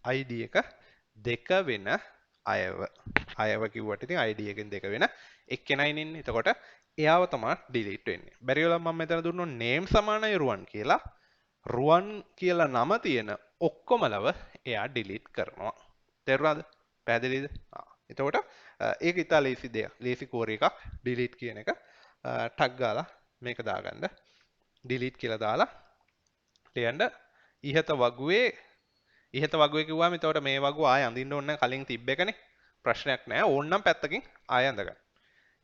id එක 2 වෙන අයව කිව්වට ඉතින් ID එකෙන් දෙක වෙන එක්කෙනයි ඉන්නේ. එතකොට එයාව තමයි delete වෙන්නේ. බැරි වෙලා මම මෙතන දුන්නොත් name සමානයි රුවන් කියලා. රුවන් කියලා නම තියෙන ඔක්කොම ලව එයා delete කරනවා. තේරුණාද? පැහැදිලිද? එතකොට ඒක ඉතා ලේසි දෙයක්. ලේසි කෝරි එකක් delete කියන එක ටග් ගාලා මේක දාගන්න. delete කියලා දාලා ලියන්න ඉහත වගුවේ කිව්වම එතකොට මේ වගුව ආය අඳින්න ඕන නැහැ කලින් තිබ්බ එකනේ. ප්‍රශ්නයක් නැහැ. ඕන්නම් පැත්තකින් ආය අඳ ගන්න.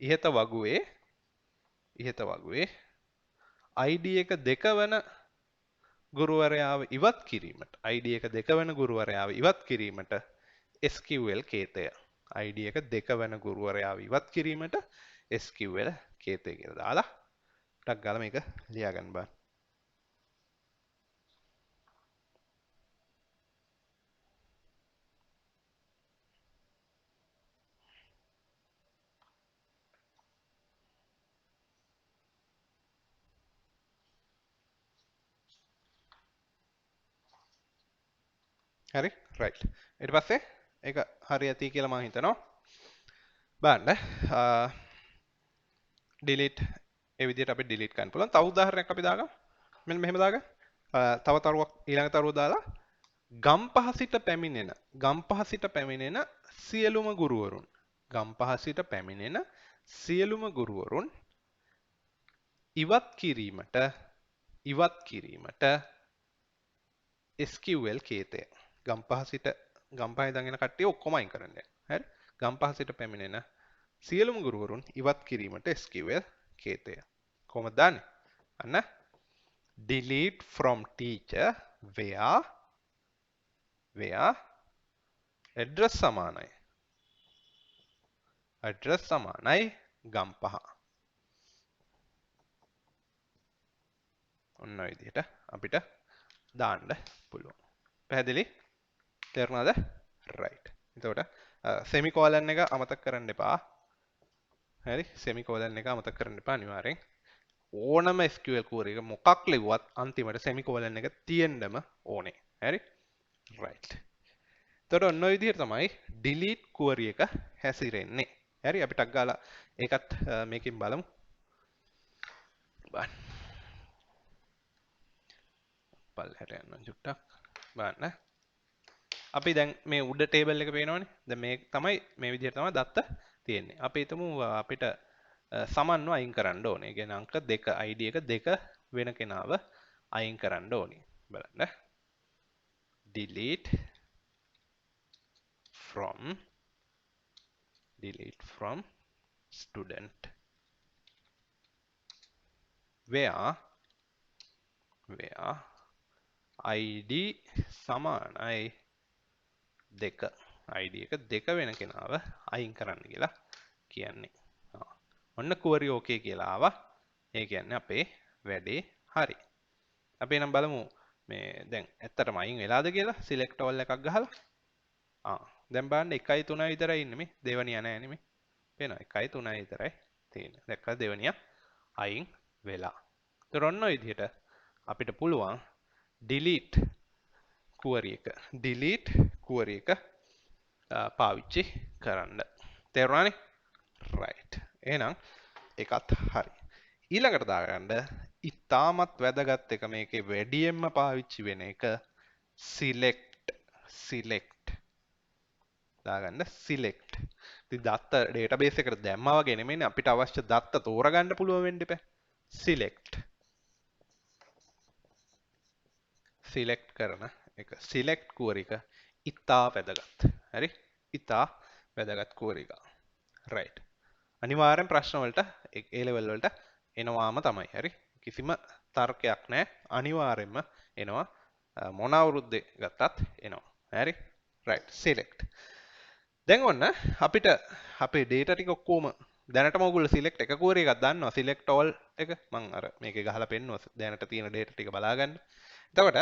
ඉහත වගුවේ ID එක දෙක වෙන ගුරුවරයාව ඉවත් කිරීමට SQL කේතය. ID එක දෙක වෙන ගුරුවරයාව ඉවත් කිරීමට SQL කේතය කියලා දාලා ටක් ගාලා මේක ලියා ගන්න බෑ. හරි රයිට්. ඊට පස්සේ ඒක හරි ඇති කියලා මම හිතනවා. බලන්න delete ඒ විදිහට අපි delete කරන්න පුළුවන්. තව උදාහරණයක් අපි දාගමු. මෙන්න මෙහෙම දාගන්න. තව තරුවක් ඊළඟ තරුව දාලා ගම්පහ සිට පැමිණෙන සියලුම ගුරුවරුන් ඉවත් කිරීමට SQL කේතය. ගම්පහ ඉඳන් එන කට්ටිය ඔක්කොම අයින් කරන්න යනවා. හරි? ගම්පහ සිට පැමිණෙන සියලුම ගුරුවරුන් ඉවත් කිරීමට SQL කේතය. කොහොමද දාන්නේ? අන්න delete from teacher where address සමානයි ගම්පහ. ඔන්න ඔය විදිහට අපිට දාන්න පුළුවන්. පැහැදිලි? තේරුණාද? right. එතකොට semicolon එක අමතක කරන්න එපා. හරි? semicolon එක අමතක කරන්න එපා අනිවාර්යෙන්. ඕනම SQL query එක මොකක් ලිව්වත් අන්තිමට semicolon එක තියෙන්නම ඕනේ. හරි? right. එතකොට ඔන්න ඔය විදිහට තමයි delete query එක හැසිරෙන්නේ. හරි? අපි ටක් ගාලා ඒකත් මේකෙන් බලමු. පල්ලෙහාට යන්න චුට්ටක් බලන්න. අපි දැන් මේ උඩ ටේබල් එක පේනවනේ. දැන් මේ තමයි මේ විදිහට තමයි දත්ත තියෙන්නේ. අපි හිතමු අපිට සමන්ව අයින් කරන්න ඕනේ. ඒ කියන්නේ අංක 2 ID එක 2 වෙන කෙනාව අයින් කරන්න ඕනේ. බලන්න. delete from student where ID සමානයි 2. ID එක 2 වෙන කෙනාව අයින් කරන්න කියලා කියන්නේ. ඔන්න query okay කියලා ආවා. ඒ කියන්නේ අපේ වැඩේ හරි. අපි නම් බලමු මේ දැන් ඇත්තටම අයින් වෙලාද කියලා select all එකක් ගහලා. දැන් බලන්න 1යි 3යි විතරයි ඉන්නේ මේ. දෙවනියා නැහැ නේ මේ. පේනවා 1යි 3යි විතරයි තියෙන්නේ. දැක්කද දෙවනියා අයින් වෙලා. ඒතර ඔන්න ඔය විදිහට අපිට පුළුවන් delete query එක පාවිච්චි කරන්න. තේරුණානේ? right. එහෙනම් ඒකත් හරි. ඊළඟට දාගන්න ඉතාමත් වැදගත් එක මේකේ වැඩියෙන්ම පාවිච්චි වෙන එක select දාගන්න select. ඉතින් දත්ත database එකට දැම්මා වගේ නෙමෙයිනේ අපිට අවශ්‍ය දත්ත තෝරගන්න පුළුවන් වෙන්න ඉපේ. select කරන එක select query එක ඉතා වැදගත්. හරි? ඉතා වැදගත් query එක. right. අනිවාර්යෙන් ප්‍රශ්න වලට A level වලට එනවාම තමයි. හරි? කිසිම තර්කයක් නැහැ. අනිවාර්යෙන්ම එනවා. මොන අවුරුද්දේ ගත්තත් එනවා. හරි? right. select. දැන් ඔන්න අපිට අපේ data ටික ඔක්කොම දැනටම ඔයගොල්ලෝ select එක query එකක් දන්නවා. select all එක මම අර මේකේ ගහලා පෙන්නුවා. දැනට තියෙන data ටික බලා ගන්න. එතකොට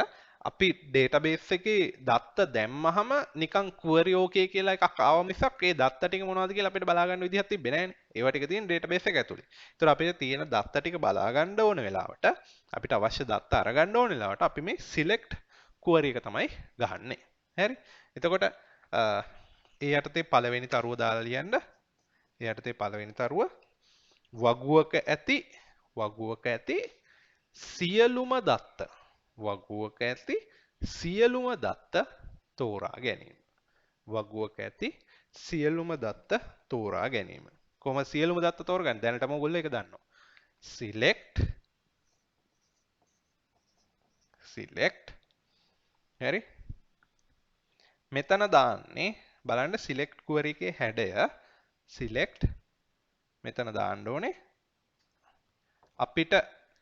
අපි database එකේ දත්ත දැම්මහම නිකන් query okay කියලා එකක් ආව මිසක් ඒ දත්ත ටික මොනවද කියලා අපිට බලා ගන්න විදිහක් තිබ්බේ නැහැනේ. ඒවා ටික තියෙන database එක ඇතුලේ. ඒතර අපිට තියෙන දත්ත ටික බලා ගන්න ඕන වෙලාවට අපිට අවශ්‍ය දත්ත අරගන්න ඕන වෙලාවට අපි මේ select query එක තමයි ගහන්නේ. හරි? එතකොට ඒ යටතේ පළවෙනි තරුව දාලා ලියන්න. ඒ යටතේ පළවෙනි තරුව වගුවක ඇති සියලුම දත්ත. වගුවක ඇති සියලුම දත්ත තෝරා ගැනීම. වගුවක ඇති සියලුම දත්ත තෝරා ගැනීම. කොහොම සියලුම දත්ත තෝරගන්නේ? දැනටම ඔයගොල්ලෝ ඒක දන්නවා. select හරි. මෙතන දාන්නේ බලන්න select query එකේ header select මෙතන දාන්න ඕනේ අපිට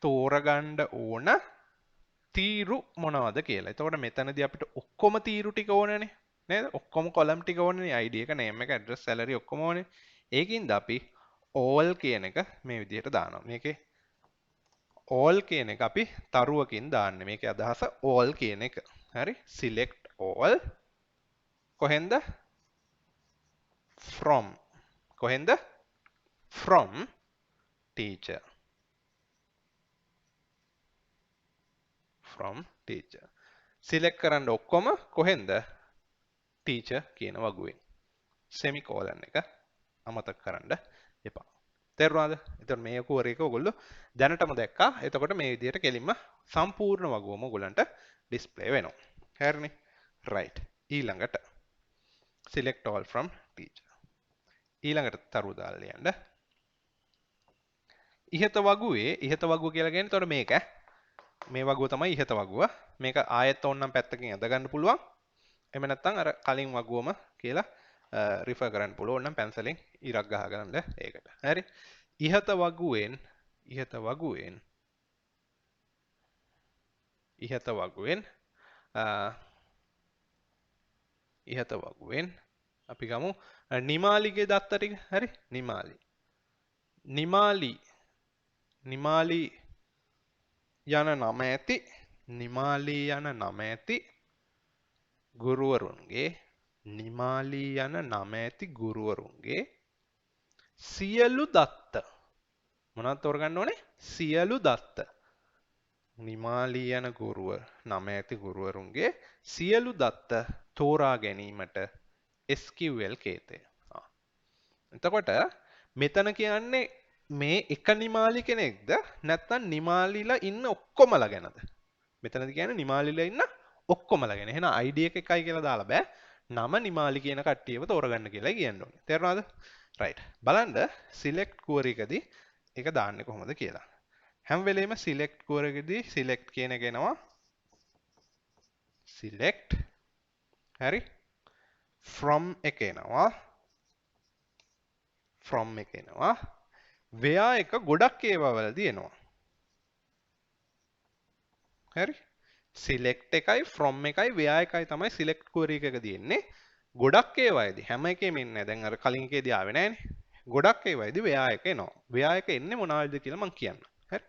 තෝරගන්න ඕන තීරු මොනවද කියලා. එතකොට මෙතනදී අපිට ඔක්කොම තීරු ටික ඕනනේ නේද? ඔක්කොම column ටික ඕනනේ. ID එක, name එක, address, salary ඔක්කොම ඕනේ. ඒකින්ද අපි all කියන එක මේ විදිහට දානවා. මේකේ all කියන එක අපි තරුවකින් දාන්නේ. මේකේ අදහස all කියන එක. හරි? select all කොහෙන්ද? from. කොහෙන්ද? from teacher. from teacher. select කරන්න ඔක්කොම කොහෙන්ද? teacher කියන වගුවෙන්. semicolon එක අමතක කරන්න එපා. තේරුණාද? එතකොට මේ query එක ඔයගොල්ලෝ දැනටම දැක්කා. එතකොට මේ විදිහට කෙලින්ම සම්පූර්ණ වගුවම ඔයගොල්ලන්ට display වෙනවා. හරිනේ? right. ඊළඟට select all from teacher. ඊළඟට තරුව දාලා ලියන්න. ඉහත වගුව කියලා කියන්නේ එතකොට මේක මේ වගුව තමයි ඉහත වගුව. මේක ආයෙත් ඕනනම් පැත්තකින් ඇද ගන්න පුළුවන්. එහෙම නැත්නම් අර කලින් වගුවම කියලා රිෆර් කරන්න පුළුවන්. ඕනනම් පැන්සලෙන් ඉරක් ගහ ගන්න ඒකට. හරි. ඉහත වගුවෙන් අපි ගමු නිමාලිගේ දත්ත ටික. හරි. නිමාලි යන නම ඇති ගුරුවරුන්ගේ සියලු දත්ත මොනවද තෝරගන්න ඕනේ? සියලු දත්ත. නිමාලි යන නම ඇති ගුරුවරුන්ගේ සියලු දත්ත තෝරා ගැනීමට SQL කේතය. එතකොට මෙතන කියන්නේ මේ එක නිමාලි කෙනෙක්ද නැත්නම් නිමාලිලා ඉන්න ඔක්කොමලා ගැනද? මෙතනදී කියන්නේ නිමාලිලා ඉන්න ඔක්කොමලා ගැන. එහෙනම් ID එක එකයි කියලා දාලා බෑ. නම නිමාලි කියන කට්ටියව තෝරගන්න කියලා කියන්න ඕනේ. තේරුණාද? right. බලන්න select query එකදී ඒක දාන්නේ කොහොමද කියලා. හැම වෙලේම select query එකදී select කියන එක එනවා. select හරි. from එක එනවා. where එක ගොඩක් ඒවා වලදී එනවා. හරි. select එකයි from එකයි where එකයි තමයි select query එකකදී එන්නේ. ගොඩක් ඒවායිදී හැම එකෙම එන්නේ. දැන් අර කලින් එකේදී ආවේ නැහනේ. ගොඩක් ඒවායිදී where එක එනවා. where එක එන්නේ මොනවද කියලා මම කියන්නම්. හරි.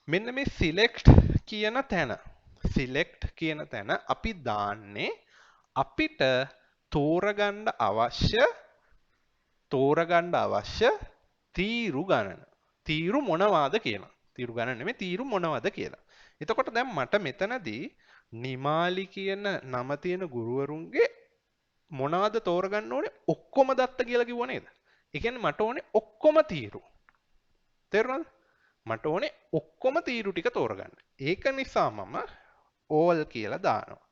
මෙන්න මේ select කියන තැන අපි දාන්නේ අපිට තෝරගන්න අවශ්‍ය තීරු ගණන. තීරු මොනවාද කියලා. තීරු ගණන නෙමෙයි තීරු මොනවද කියලා. එතකොට දැන් මට මෙතනදී නිමාලි කියන නම තියෙන ගුරුවරුන්ගේ මොනවද තෝරගන්න ඕනේ? ඔක්කොම දත්ත කියලා කිව්ව නේද? ඒ කියන්නේ මට ඕනේ ඔක්කොම තීරු. තේරුණාද? මට ඕනේ ඔක්කොම තීරු ටික තෝරගන්න. ඒක නිසා මම all කියලා දානවා.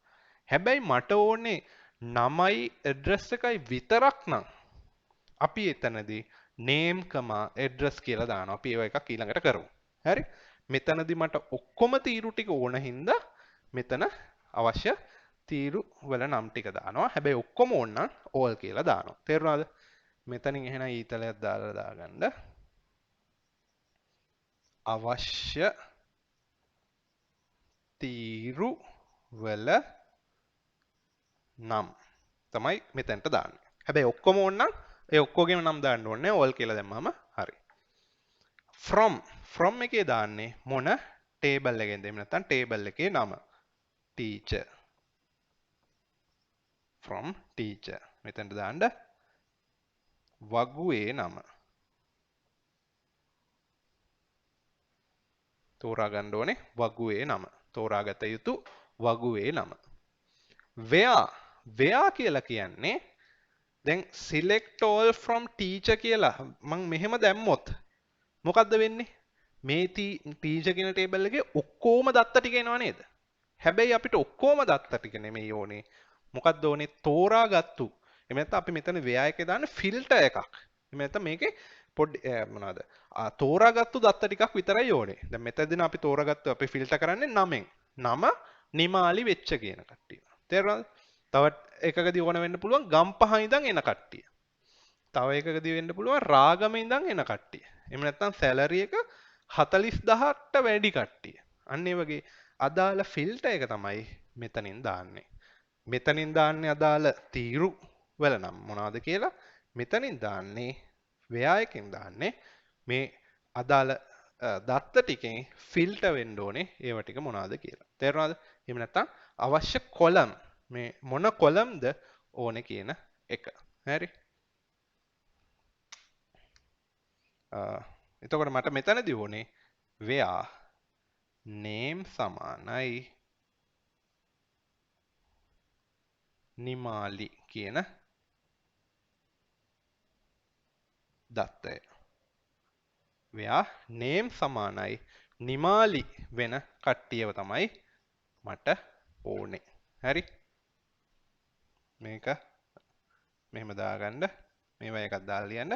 හැබැයි මට ඕනේ නමයි address එකයි විතරක් නම් අපි එතනදී name, address කියලා දානවා. අපි ඒව එකක් ඊළඟට කරමු. හරි? මෙතනදී මට ඔක්කොම තීරු ටික ඕන හින්දා මෙතන අවශ්‍ය තීරු වල නම් ටික දානවා. හැබැයි ඔක්කොම ඕන නම් all කියලා දානවා. තේරුණාද? මෙතනින් එහෙනම් ඊතලයක් දාලා දාගන්න. අවශ්‍ය තීරු වල නම් තමයි මෙතනට දාන්නේ. හැබැයි ඔක්කොම ඕන නම් ඒ ඔක්කොගේම නම් දාන්න ඕනේ all කියලා දැම්මම හරි. from එකේ දාන්නේ මොන table එකෙන්ද? එහෙම නැත්නම් table එකේ නම teacher. from teacher. මෙතනට දාන්න වගුවේ නම. තෝරා ගන්න ඕනේ වගුවේ නම. තෝරාගත යුතු වගුවේ නම. where කියලා කියන්නේ දැන් select all from teacher කියලා මම මෙහෙම දැම්මොත් මොකද්ද වෙන්නේ? මේ teacher කියන table එකේ ඔක්කොම දත්ත ටික එනවා නේද? හැබැයි අපිට ඔක්කොම දත්ත ටික නෙමෙයි ඕනේ. මොකක්ද ඕනේ? තෝරාගත්තු. එහෙම නැත්නම් අපි මෙතන ව්‍යය එකේ දාන්න ෆිල්ටර් එකක්. එහෙම නැත්නම් මේකේ පොඩ්ඩ මොනවද? තෝරාගත්තු දත්ත ටිකක් විතරයි ඕනේ. දැන් මෙතනදී අපි තෝරාගත්තු අපි ෆිල්ටර් කරන්නේ නමෙන්. නම නිමාලි වෙච්ච කියන කට්ටිය. තේරුණාද? තවත් එකකදී ඕන වෙන්න පුළුවන් ගම්පහ ඉඳන් එන කට්ටිය. තව එකකදී වෙන්න පුළුවන් රාගම ඉඳන් එන කට්ටිය. එහෙම නැත්නම් සැලරි එක 40000ට වැඩි කට්ටිය. අන්න ඒ වගේ අදාළ ෆිල්ටර් එක තමයි මෙතනින් දාන්නේ. මෙතනින් දාන්නේ අදාළ තීරු වල නම් මොනවද කියලා. මෙතනින් දාන්නේ ව්‍යයකින් දාන්නේ මේ අදාළ දත්ත ටිකෙන් ෆිල්ටර් වෙන්න ඕනේ ඒව ටික මොනවද කියලා. තේරුණාද? එහෙම නැත්නම් අවශ්‍ය කොලම් මේ මොන කොලම්ද ඕනේ කියන එක. හරි? එතකොට මට මෙතනදී ඕනේ where name සමානයි නිමාලි කියන දත්තය. where name සමානයි නිමාලි වෙන කට්ටියව තමයි මට ඕනේ. හරි? මේක මෙහෙම දාගන්න මේවා එකක් දාලා ලියන්න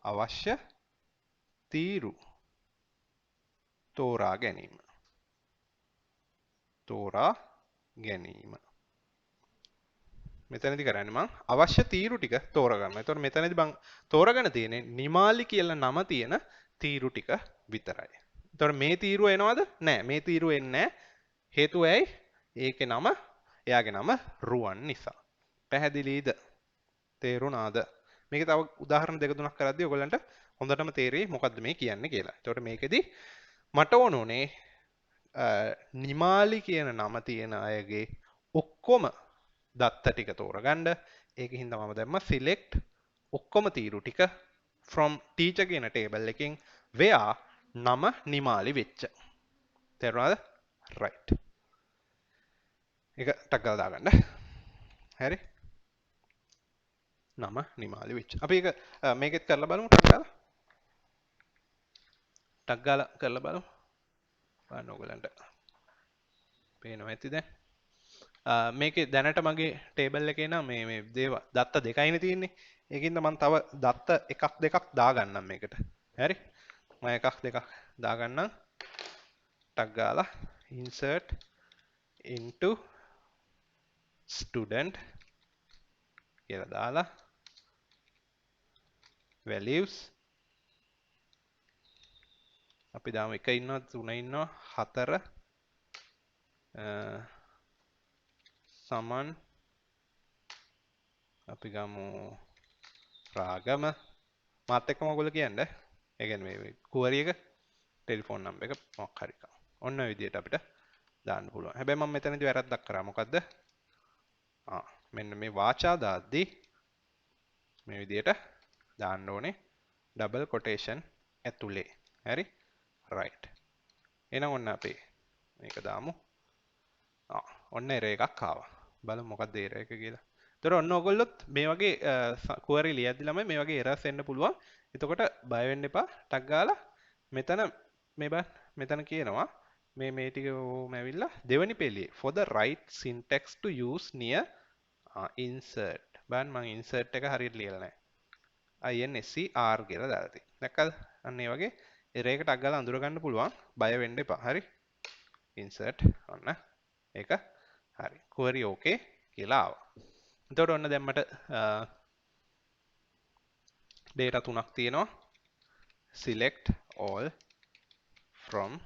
අවශ්‍ය තීරු තෝරා ගැනීම. මෙතනදි කරන්නේ මම අවශ්‍ය තීරු ටික තෝරගන්නවා. එතකොට මෙතනදි මම තෝරගෙන තියෙන්නේ නිමාලි කියලා නම තියෙන තීරු ටික විතරයි. එතකොට මේ තීරුව එනවද? නෑ. මේ තීරුව එන්නේ නෑ. හේතුව ඇයි? ඒකේ නම එයාගේ නම රුවන් නිසා. පැහැදිලිද? තේරුණාද? මේක තව උදාහරණ දෙක තුනක් කරද්දී ඔයගලන්ට හොඳටම තේරෙයි මොකද්ද මේ කියන්නේ කියලා. එතකොට මේකෙදි මට ඕන උනේ නිමාලි කියන නම තියෙන අයගේ ඔක්කොම දත්ත ටික තෝරගන්න. ඒකින් තමයි මම දැම්මා select ඔක්කොම තීරු ටික from teacher කියන table එකෙන් where නම නිමාලි වෙච්ච. තේරුණාද? right. ඒක ටක් ගාලා දාගන්න. හරි? නම නිමාලි වෙච්ච. අපි ඒක මේකෙත් කරලා බලමු ටක් ගාලා. ටක් ගාලා කරලා බලමු. බලන්න ඕගලන්ට පේනවා ඇති දැන්. මේකේ දැනට මගේ ටේබල් එකේ නම් මේ දේව දත්ත දෙකයිනේ තියෙන්නේ. ඒකින්ද මම තව දත්ත එකක් දෙකක් දාගන්නම් මේකට. හරි? මම එකක් දෙකක් දාගන්නම්. ටක් ගාලා insert into student කියලා දාලා values අපි දාමු 1 ඉන්නවා 3 ඉන්නවා 4 සමන් අපි ගමු රාගම මාත් එක්කම ඔයගොල්ලෝ කියන්න. ඒ කියන්නේ මේ කුවරි එක ටෙලිෆෝන් නම්බර් එක මොකක් හරි එකක්. ඔන්න ඔය විදිහට අපිට දාන්න පුළුවන්. හැබැයි මම මෙතනදී වැරද්දක් කරා. මොකද්ද? මෙන්න මේ වාචා දාද්දී මේ විදිහට දාන්න ඕනේ ඩබල් කොටේෂන් ඇතුලේ. හරි? right. එහෙනම් ඔන්න අපි මේක දාමු. ඔන්න error එකක් ආවා. බලමු මොකක්ද error එක කියලා. ඒතර ඔන්න ඔයගොල්ලොත් මේ වගේ query ලියද්දි ළමයි මේ වගේ errors එන්න පුළුවන්. එතකොට බය වෙන්න එපා. ටක් ගාලා මෙතන මෙතන කියනවා මේ ටික ඕම ඇවිල්ලා දෙවෙනි පෙළියේ for the right syntax to use near insert. බලන්න මම insert එක හරියට ලියලා නැහැ. INSER කියලා දාලා තියෙනවා. දැක්කද? අන්න ඒ වගේ error එක ටක් ගාලා අඳුර ගන්න පුළුවන්. බය වෙන්න එපා. හරි? insert ඔන්න ඒක හරි. query okay කියලා ආවා. එතකොට ඔන්න දැන් මට data තුනක් තියෙනවා. select all from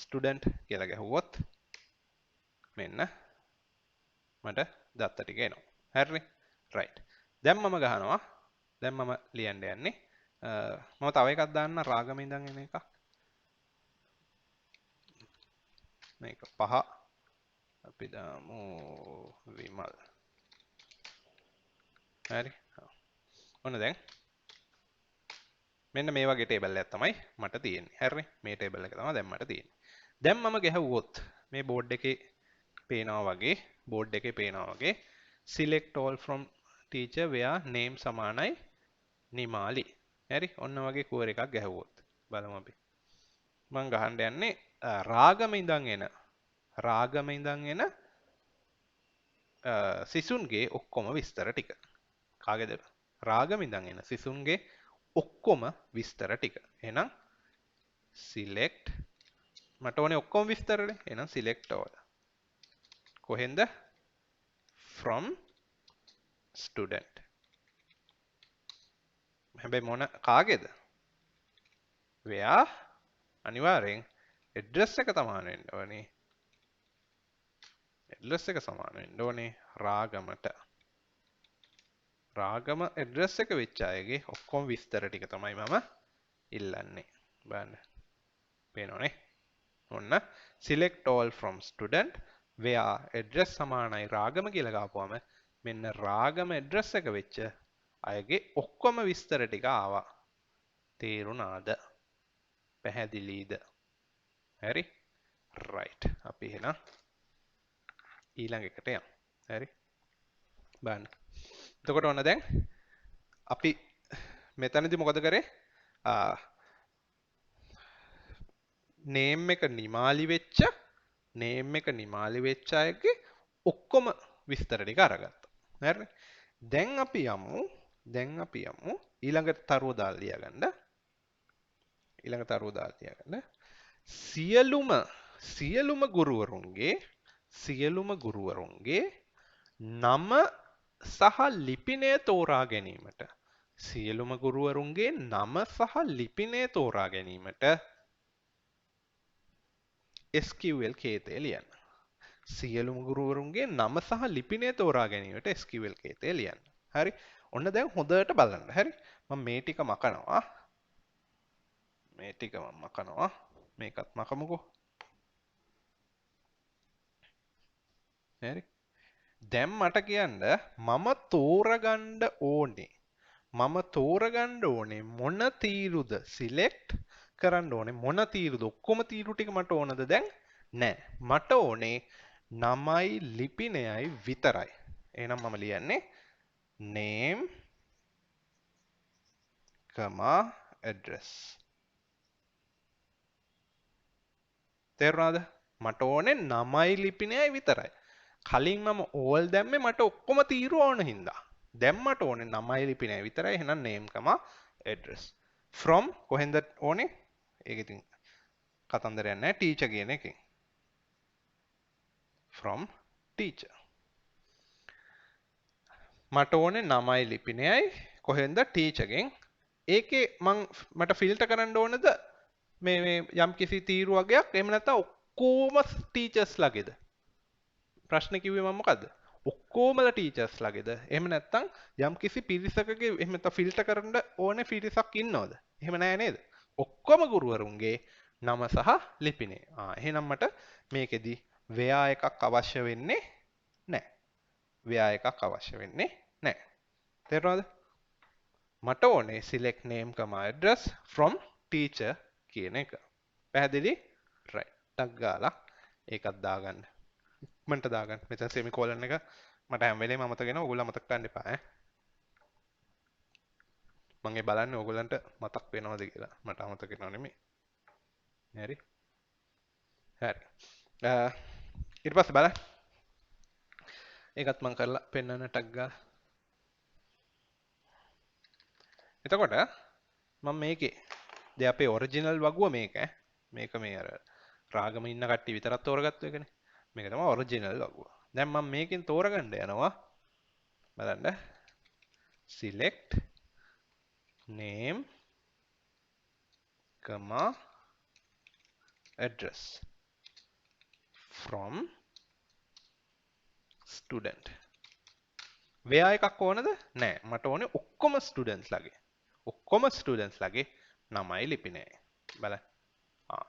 student කියලා ගැහුවොත් මෙන්න මට දත්ත ටික එනවා. හරිනේ? right. දැන් මම ගහනවා. දැන් මම ලියන්න යන්නේ මම තව එකක් දාන්න රාගම ඉඳන් එන එකක්. මේක 5 අපි දාමු විමල්. හරි. ඔන්න දැන් මෙන්න මේ වගේ ටේබල් එකක් තමයි මට තියෙන්නේ. හරිනේ? මේ ටේබල් එක තමයි දැන් මට තියෙන්නේ. දැන් මම ගැහුවොත් මේ බෝඩ් එකේ පේනවා වගේ බෝඩ් එකේ පේනවා වගේ select all from teacher where name සමානයි නිමාලි. හරි ඔන්න වගේ කුවර එකක් ගැහුවොත් බලමු අපි. මම ගහන්න යන්නේ රාගම ඉඳන් එන සිසුන්ගේ ඔක්කොම විස්තර ටික. කාගේද? රාගම ඉඳන් එන සිසුන්ගේ ඔක්කොම විස්තර ටික. එහෙනම් select මට ඕනේ ඔක්කොම විස්තරනේ. එහෙනම් select all. කොහෙන්ද? from student. හැබැයි මොන කාගේද? where අනිවාර්යෙන් address එක සමාන වෙන්න ඕනේ. address එක සමාන වෙන්න ඕනේ රාගමට. රාගම address එක වෙච්ච අයගේ ඔක්කොම විස්තර ටික තමයි මම ඉල්ලන්නේ. බලන්න. පේනවනේ? ඔන්න select all from student where address සමානයි රාගම කියලා ගාපුවම මෙන්න රාගම address එක වෙච්ච අයගේ ඔක්කොම විස්තර ටික ආවා. තේරුණාද? පැහැදිලිද? හරි? right. අපි එහෙනම් ඊළඟ එකට යමු. හරි? බලන්න. එතකොට ඔන්න දැන් අපි මෙතනදී මොකද කරේ? නේම් එක නිමාලි වෙච්ච අයගේ ඔක්කොම විස්තර ටික අරගත්තා. හරිනේ? දැන් අපි යමු ඊළඟ තරුව දාලා ලියගන්න. සියලුම ගුරුවරුන්ගේ නම සහ ලිපිනය තෝරා ගැනීමට SQL කේතය ලියන්න. සියලුම ගුරුවරුන්ගේ නම සහ ලිපිනය තෝරා ගැනීමට SQL කේතය ලියන්න. හරි? ඔන්න දැන් හොඳට බලන්න. හරි? මම මේ ටික මකනවා. මේකත් මකමුකෝ. හරි? දැන් මට කියන්න මම තෝරගන්න ඕනේ මොන තීරුද සිලෙක්ට් කරන්න ඕනේ මොන තීරුද ඔක්කොම තීරු ටික මට ඕනද දැන් නෑ මට ඕනේ නමයි ලිපිනයයි විතරයි එහෙනම් මම ලියන්නේ name address තේරුණාද මට ඕනේ නමයි ලිපිනයයි විතරයි කලින් මම all දැම්මේ මට ඔක්කොම තීරු ඕන හින්දා දැන් මට ඕනේ නමයි ලිපිනයයි විතරයි එහෙනම් name address from කොහෙන්ද ඕනේ ඒක ඉතින් කතන්දරයක් නැහැ teacher කියන එකෙන් from teacher මට ඕනේ නමයි ලිපිනයයි කොහෙන්ද teacher ගෙන් ඒකේ මට ෆිල්ටර් කරන්න ඕනද මේ යම් කිසි තීරු වගේක් එහෙම නැත්නම් ඔක්කොම teachers ලාගේද ප්‍රශ්නේ කිව්වේ මම මොකද්ද ඔක්කොමලා ටීචර්ස් ලාගේද එහෙම නැත්නම් යම් කිසි පිරිසකගේ එහෙම නැත්නම් ෆිල්ටර් කරන්න ඕනේ පිරිසක් ඉන්නවද එහෙම නැහැ නේද ඔක්කොම ගුරුවරුන්ගේ නම සහ ලිපිනය එහෙනම් මට මේකෙදි where එකක් අවශ්‍ය වෙන්නේ නැහැ තේරුණාද මට ඕනේ select name address from teacher කියන එක පැහැදිලි right ටක් ගාලා ඒකත් දාගන්න ඉක්මනට දාගන්න මෙතන semicolon එක මට හැම වෙලේම අමතක වෙනවා ඕගොල්ලෝ අමතක කරන්න එපා ඈ මම ඒ බලන්නේ ඕගොල්ලන්ට මතක් වෙනවද කියලා මට අමතක වෙනව නෙමෙයි හරි ඊට පස්සේ බලන්න ඒකත් මම කරලා පෙන්නන්න ටක් ගාලා එතකොට මම මේකේ දැන් අපේ ඔරිජිනල් වගුව මේක මේක මේ අර රාගම ඉන්න කට්ටිය විතරක් තෝරගත්ත එකනේ මේක තමයි ඔරිජිනල් වගුව දැන් මම මේකෙන් තෝරගන්න යනවා බලන්න select name address from student where එකක් ඕනද නෑ මට ඕනේ ඔක්කොම ස්ටුඩන්ට්ස් ලගේ නමයි ලිපිනයයි බලන්න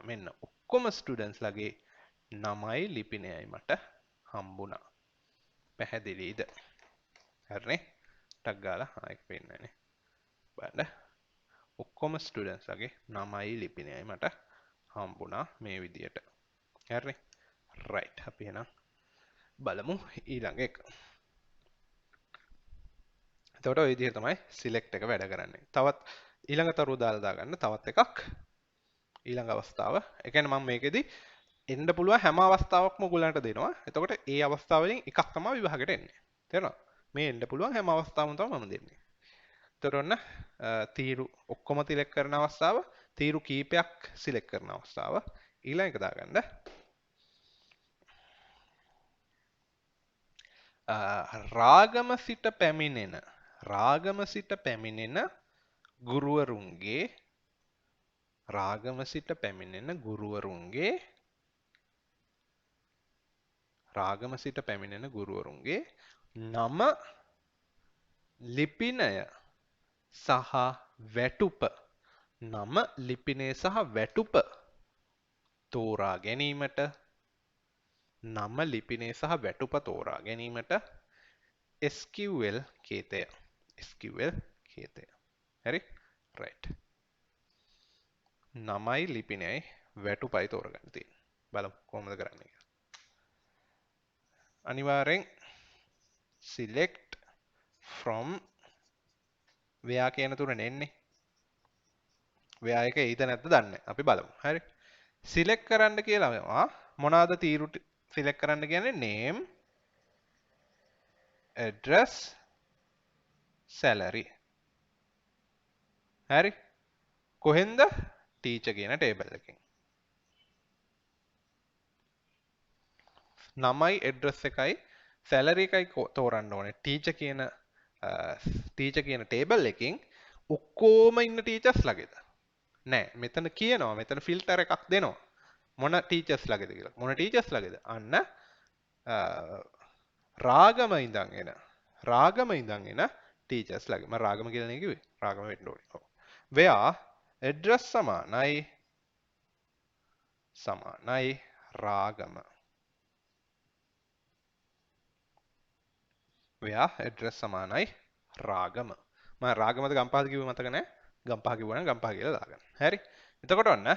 මෙන්න ඔක්කොම ස්ටුඩන්ට්ස් ලගේ නමයි ලිපිනයයි මට හම්බුණා පැහැදිලිද හරිනේ ටක් ගාලා ආයෙත් පෙන්නන්නේ බලන්න ඔක්කොම ස්ටුඩන්ට්ස් ලගේ නමයි ලිපිනයයි මට හම්බුණා මේ විදියට හරිනේ right අපි එහෙනම් බලමු ඊළඟ එක. එතකොට ඔය විදිහට තමයි select එක වැඩ කරන්නේ. තවත් ඊළඟ තරුව දාලා දාගන්න තවත් එකක්. ඊළඟ අවස්ථාව. ඒ කියන්නේ මම මේකෙදි එන්න පුළුවන් හැම අවස්ථාවක්ම ඔයගලන්ට දෙනවා. එතකොට ඒ අවස්ථාව වලින් එකක් තමයි විභාගෙට එන්නේ. තේරෙනවද? මේ එන්න පුළුවන් හැම අවස්ථාවම තමයි මම දෙන්නේ. එතකොට ඔන්න තීරු ඔක්කොම select කරන අවස්ථාව, තීරු කීපයක් select කරන අවස්ථාව. ඊළඟ එක දාගන්න. රාගම සිට පැමිණෙන ගුරුවරුන්ගේ නම ලිපිනය සහ වැටුප තෝරා ගැනීමට SQL කේතය. හරි? right. නමයි ලිපිනයයි වැටුපයි තෝරගන්න තියෙන්නේ. බලමු කොහොමද කරන්නේ කියලා. අනිවාර්යෙන් select from where කියන තුනනේ එන්නේ. where එක එයිද නැද්ද දන්නේ නැහැ. අපි බලමු. හරි. select කරන්න කියලා මොනවාද තීරු select කරන්න කියන්නේ name, address, salary. හරි. කොහෙන්ද? teacher කියන table එකෙන්. නමයි address එකයි salary එකයි තෝරන්න ඕනේ. teacher කියන table එකෙන් ඔක්කොම ඉන්න teachers ළඟද? නෑ. මෙතන කියනවා මෙතන filter එකක් දෙනවා. මොන teachers ළඟද කියලා. මොන teachers ළඟද? අන්න රාගම ඉඳන් එන teachers ළඟ. මම රාගම කියලා නේ කිව්වේ. රාගම වෙන්න ඕනේ. ඔව්. where address සමානයි රාගම. where address සමානයි රාගම. මම රාගමද ගම්පහද කිව්වේ මතක නැහැ. ගම්පහ කිව්වනම් ගම්පහ කියලා දාගන්න. හරි. එතකොට ඔන්න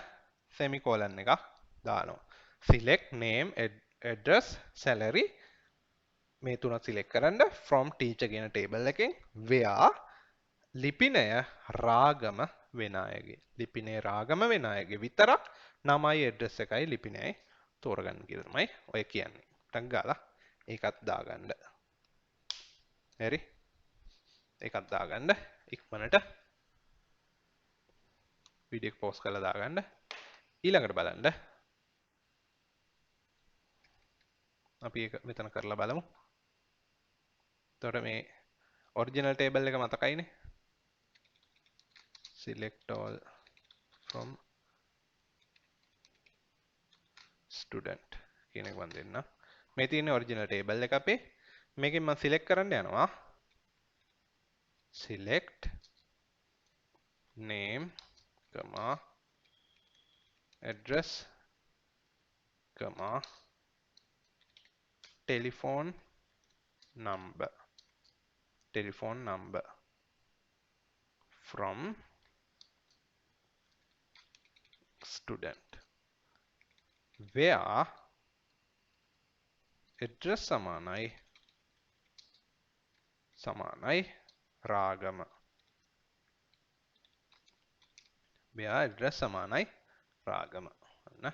semicolon එකක් දානවා. select name, address, salary මේ තුන select කරන්න from teacher කියන table එකෙන් where ලිපිනය රාගම වෙන අයගේ විතරක් නමයි address එකයි ලිපිනයයි තෝරගන්න කියලා තමයි ඔය කියන්නේ. ටක් ගාලා ඒකත් දාගන්න. හරි. ඒකත් දාගන්න ඉක්මනට වීඩියෝ එක පෝස් කරලා දාගන්න. ඊළඟට බලන්න අපි ඒක මෙතන කරලා බලමු. එතකොට මේ ඔරිජිනල් ටේබල් එක මතකයිනේ. select all from student කියන එක මම දෙන්නම්. මේ තියෙන ඔරිජිනල් ටේබල් එක අපේ. මේකෙන් මම select කරන්න යනවා. select name, address, telephone number from student where address සමානයි රාගම. where address සමානයි රාගම. අන්න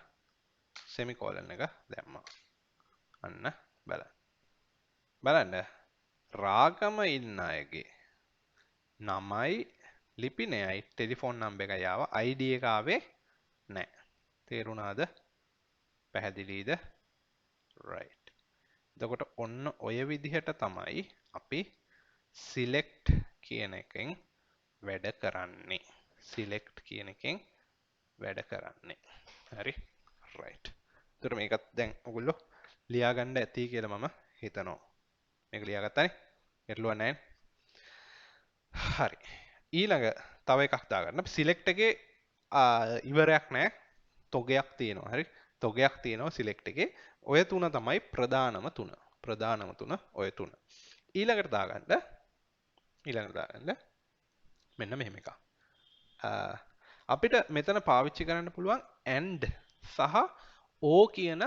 semicolon එක දැම්මා. අන්න බලන්න රාගම ඉන්න අයගේ නමයි ලිපිනයයි ටෙලිෆෝන් නම්බර් එකයි ආවා. ID එක ආවේ නැහැ. තේරුණාද? පැහැදිලිද? right. එතකොට ඔන්න ඔය විදිහට තමයි අපි select කියන එකෙන් වැඩ කරන්නේ. හරි. right. එතකොට මේකත් දැන් ඔයගොල්ලෝ ලියා ගන්න ඇති කියලා මම හිතනවා. මේක ලියාගත්තානේ? ගැටලුවක් නැහැ. හරි. ඊළඟ තව එකක් දාගන්න. select එකේ ඉවරයක් නැහැ. තොගයක් තියෙනවා. හරි. තොගයක් තියෙනවා select එකේ. ඔය තුන තමයි ප්‍රධානම තුන. ඔය තුන. ඊළඟට දාගන්න මෙන්න මෙහෙම එකක්. අපිට මෙතන පාවිච්චි කරන්න පුළුවන් and සහ O කියන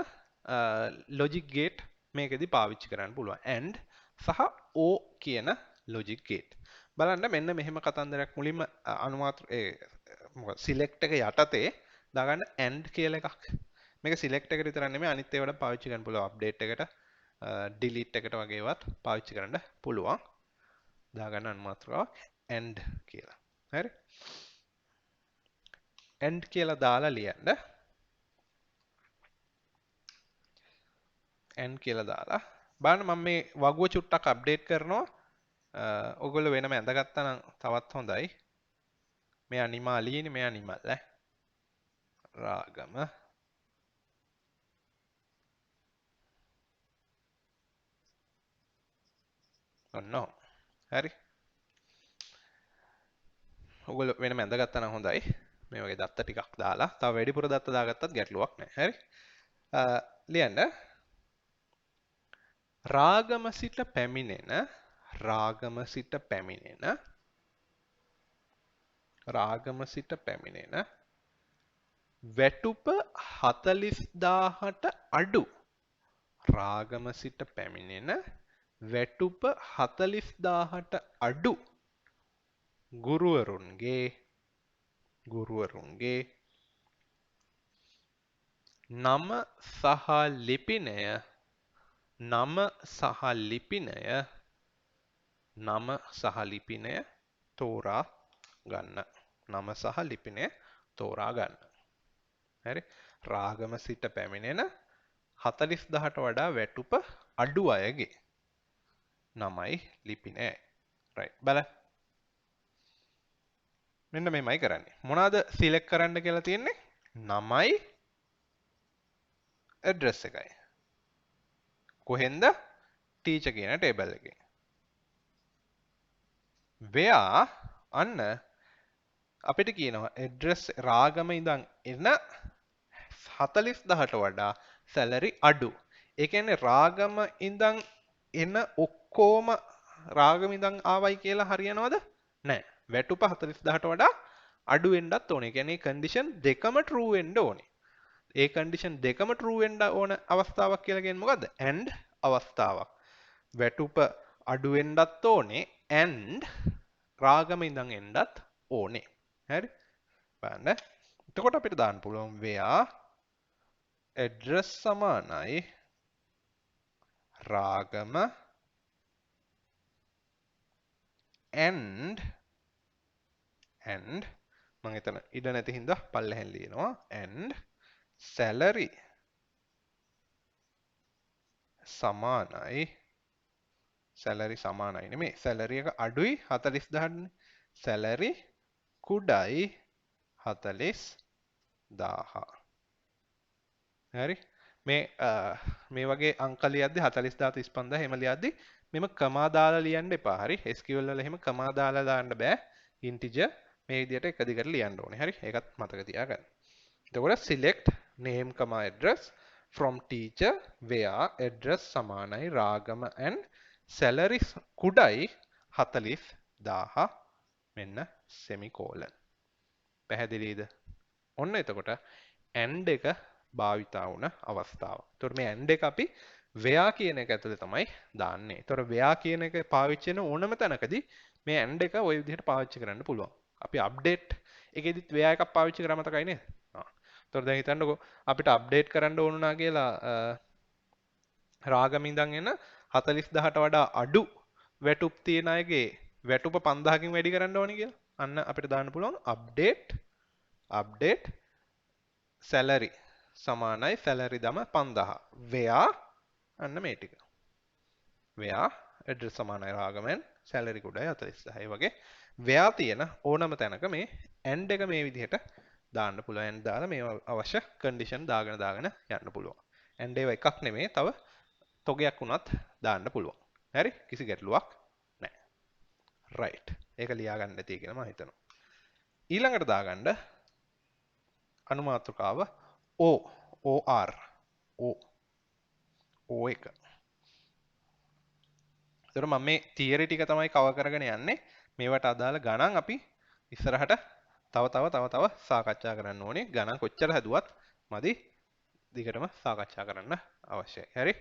logic gate මේකෙදි පාවිච්චි කරන්න පුළුවන් and සහ or කියන logic gate. බලන්න මෙන්න මෙහෙම කතන්දරයක් මුලින්ම අනුමාත්‍ර මොකද select එක යටතේ දාගන්න and කියලා එකක්. මේක select එකට විතරක් නෙමෙයි අනිත් ඒවාට පාවිච්චි කරන්න පුළුවන් update එකට delete එකට වගේ ඒවාත් පාවිච්චි කරන්න පුළුවන්. දාගන්න අනුමාත්‍රාවක් and කියලා. හරි? and කියලා දාලා ලියන්න. and කියලා දාලා බලන්න මම මේ වගුව චුට්ටක් අප්ඩේට් කරනවා. ඔයගොල්ලෝ වෙනම ඇඳගත්තා නම් තවත් හොඳයි. මෙයා නිමාලීනේ මෙයා නිමල් ඈ. රාගම ඔන්න හරි. ඔයගොල්ලෝ වෙනම ඇඳගත්තා නම් හොඳයි. මේ වගේ දත්ත ටිකක් දාලා තව වැඩිපුර දත්ත දාගත්තත් ගැටලුවක් නැහැ. හරි. ලියන්න රාගම සිට පැමිණෙන වැටුප 40000ට අඩු රාගම සිට පැමිණෙන වැටුප 40000ට අඩු ගුරුවරුන්ගේ නම සහ ලිපිනය තෝරා ගන්න. හරි. රාගම සිට පැමිණෙන 40000ට වඩා වැටුප අඩු අයගේ නමයි ලිපිනයයි. right බලන්න. මෙන්න මේමයි කරන්නේ. මොනවාද සිලෙක්ට් කරන්න කියලා තියෙන්නේ? නමයි ඇඩ්‍රස් එකයි. කොහෙන්ද? ටීචර් කියන ටේබල් එකේ. where අන්න අපිට කියනවා ඇඩ්‍රස් රාගම ඉඳන් එන 40000ට වඩා සැලරි අඩු. ඒ කියන්නේ රාගම ඉඳන් එන ඔක්කොම රාගම ඉඳන් ආවයි කියලා හරියනවද? නැහැ. වැටුප 40000ට වඩා අඩු වෙන්නත් ඕනේ. ඒ කියන්නේ කන්ඩිෂන් දෙකම true වෙන්න ඕනේ. ඒ කන්ඩිෂන් දෙකම true වෙන්න ඕන අවස්ථාවක් කියලා කියන්නේ මොකද්ද? and අවස්ථාවක්. වැටුප අඩු වෙන්නත් ඕනේ and රාගම ඉඳන් එන්නත් ඕනේ. හරි? බලන්න. එතකොට අපිට දාන්න පුළුවන් where address සමානයි රාගම and මම එතන ඉඩ නැති හින්දා පල්ලෙහෙන් ලියනවා and salary සමානයි නෙමෙයි salary එක අඩුයි 40000 නේ salary කුඩයි 40000 හරි මේ වගේ අංක ලියද්දි 40000 35000 එහෙම ලියද්දි මෙම කමා දාලා ලියන්න එපා හරි SQL වල එහෙම කමා දාලා දාන්න බෑ integer මේ විදිහට එක දිගට ලියන්න ඕනේ හරි ඒකත් මතක තියාගන්න එතකොට select name address from teacher where address සමානයි රාගම and salary කුඩයි 40000 මෙන්න semicolon පැහැදිලිද ඔන්න එතකොට and එක භාවිතා වුණ අවස්ථාව. එතකොට මේ and එක අපි where කියන එක ඇතුලේ තමයි දාන්නේ. එතකොට where කියන එක පාවිච්චි කරන ඕනම තැනකදී මේ and එක ওই විදිහට පාවිච්චි කරන්න පුළුවන්. අපි update එකෙදිත් where එකක් පාවිච්චි කරා මතකයි නේද? එතකොට දැන් හිතන්නකෝ අපිට අප්ඩේට් කරන්න ඕන නා කියලා රාගම ඉඳන් එන 40000ට වඩා අඩු වැටුප් තියෙන අයගේ වැටුප 5000කින් වැඩි කරන්න ඕනේ කියලා. අන්න අපිට දාන්න පුළුවන් update salary සමානයි salary දම 5000. where අන්න මේ ටික. where address සමානයි රාගමෙන් salary කුඩයි 40000. ඒ වගේ where තියෙන ඕනම තැනක මේ and එක මේ විදිහට දාන්න පුළුවන් and දාලා මේ අවශ්‍ය condition දාගෙන යන්න පුළුවන්. and ඒව එකක් නෙමෙයි තව තොගයක් වුණත් දාන්න පුළුවන්. හරි? කිසි ගැටලුවක් නැහැ. right. ඒක ලියා ගන්න නැති කියලා මම හිතනවා. ඊළඟට දාගන්න අනුමාත්‍රකාව or එක. ඒතර මම මේ තියරි ටික තමයි කවර් කරගෙන යන්නේ. මේවට අදාළ ගණන් අපි ඉස්සරහට තව සාකච්ඡා කරන්න ඕනේ. ගණන් කොච්චර හැදුවත් මදි දිගටම සාකච්ඡා කරන්න අවශ්‍යයි. හරි?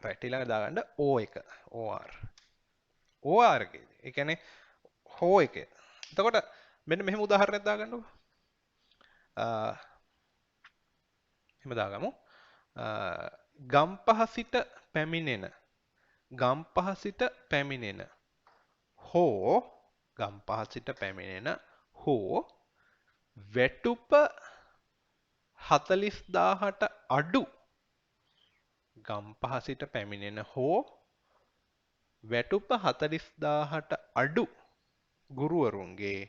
right ඊළඟට දාගන්න O එක OR එකේ ඒ කියන්නේ හෝ එකේ එතකොට මෙන්න මෙහෙම උදාහරණයක් දාගන්නකො එහෙම දාගමු ගම්පහ සිට පැමිණෙන හෝ ගම්පහ සිට පැමිණෙන හෝ වැටුප 40000ට අඩු ගම්පහ සිට පැමිණෙන හෝ වැටුප 40000ට අඩු ගුරුවරුන්ගේ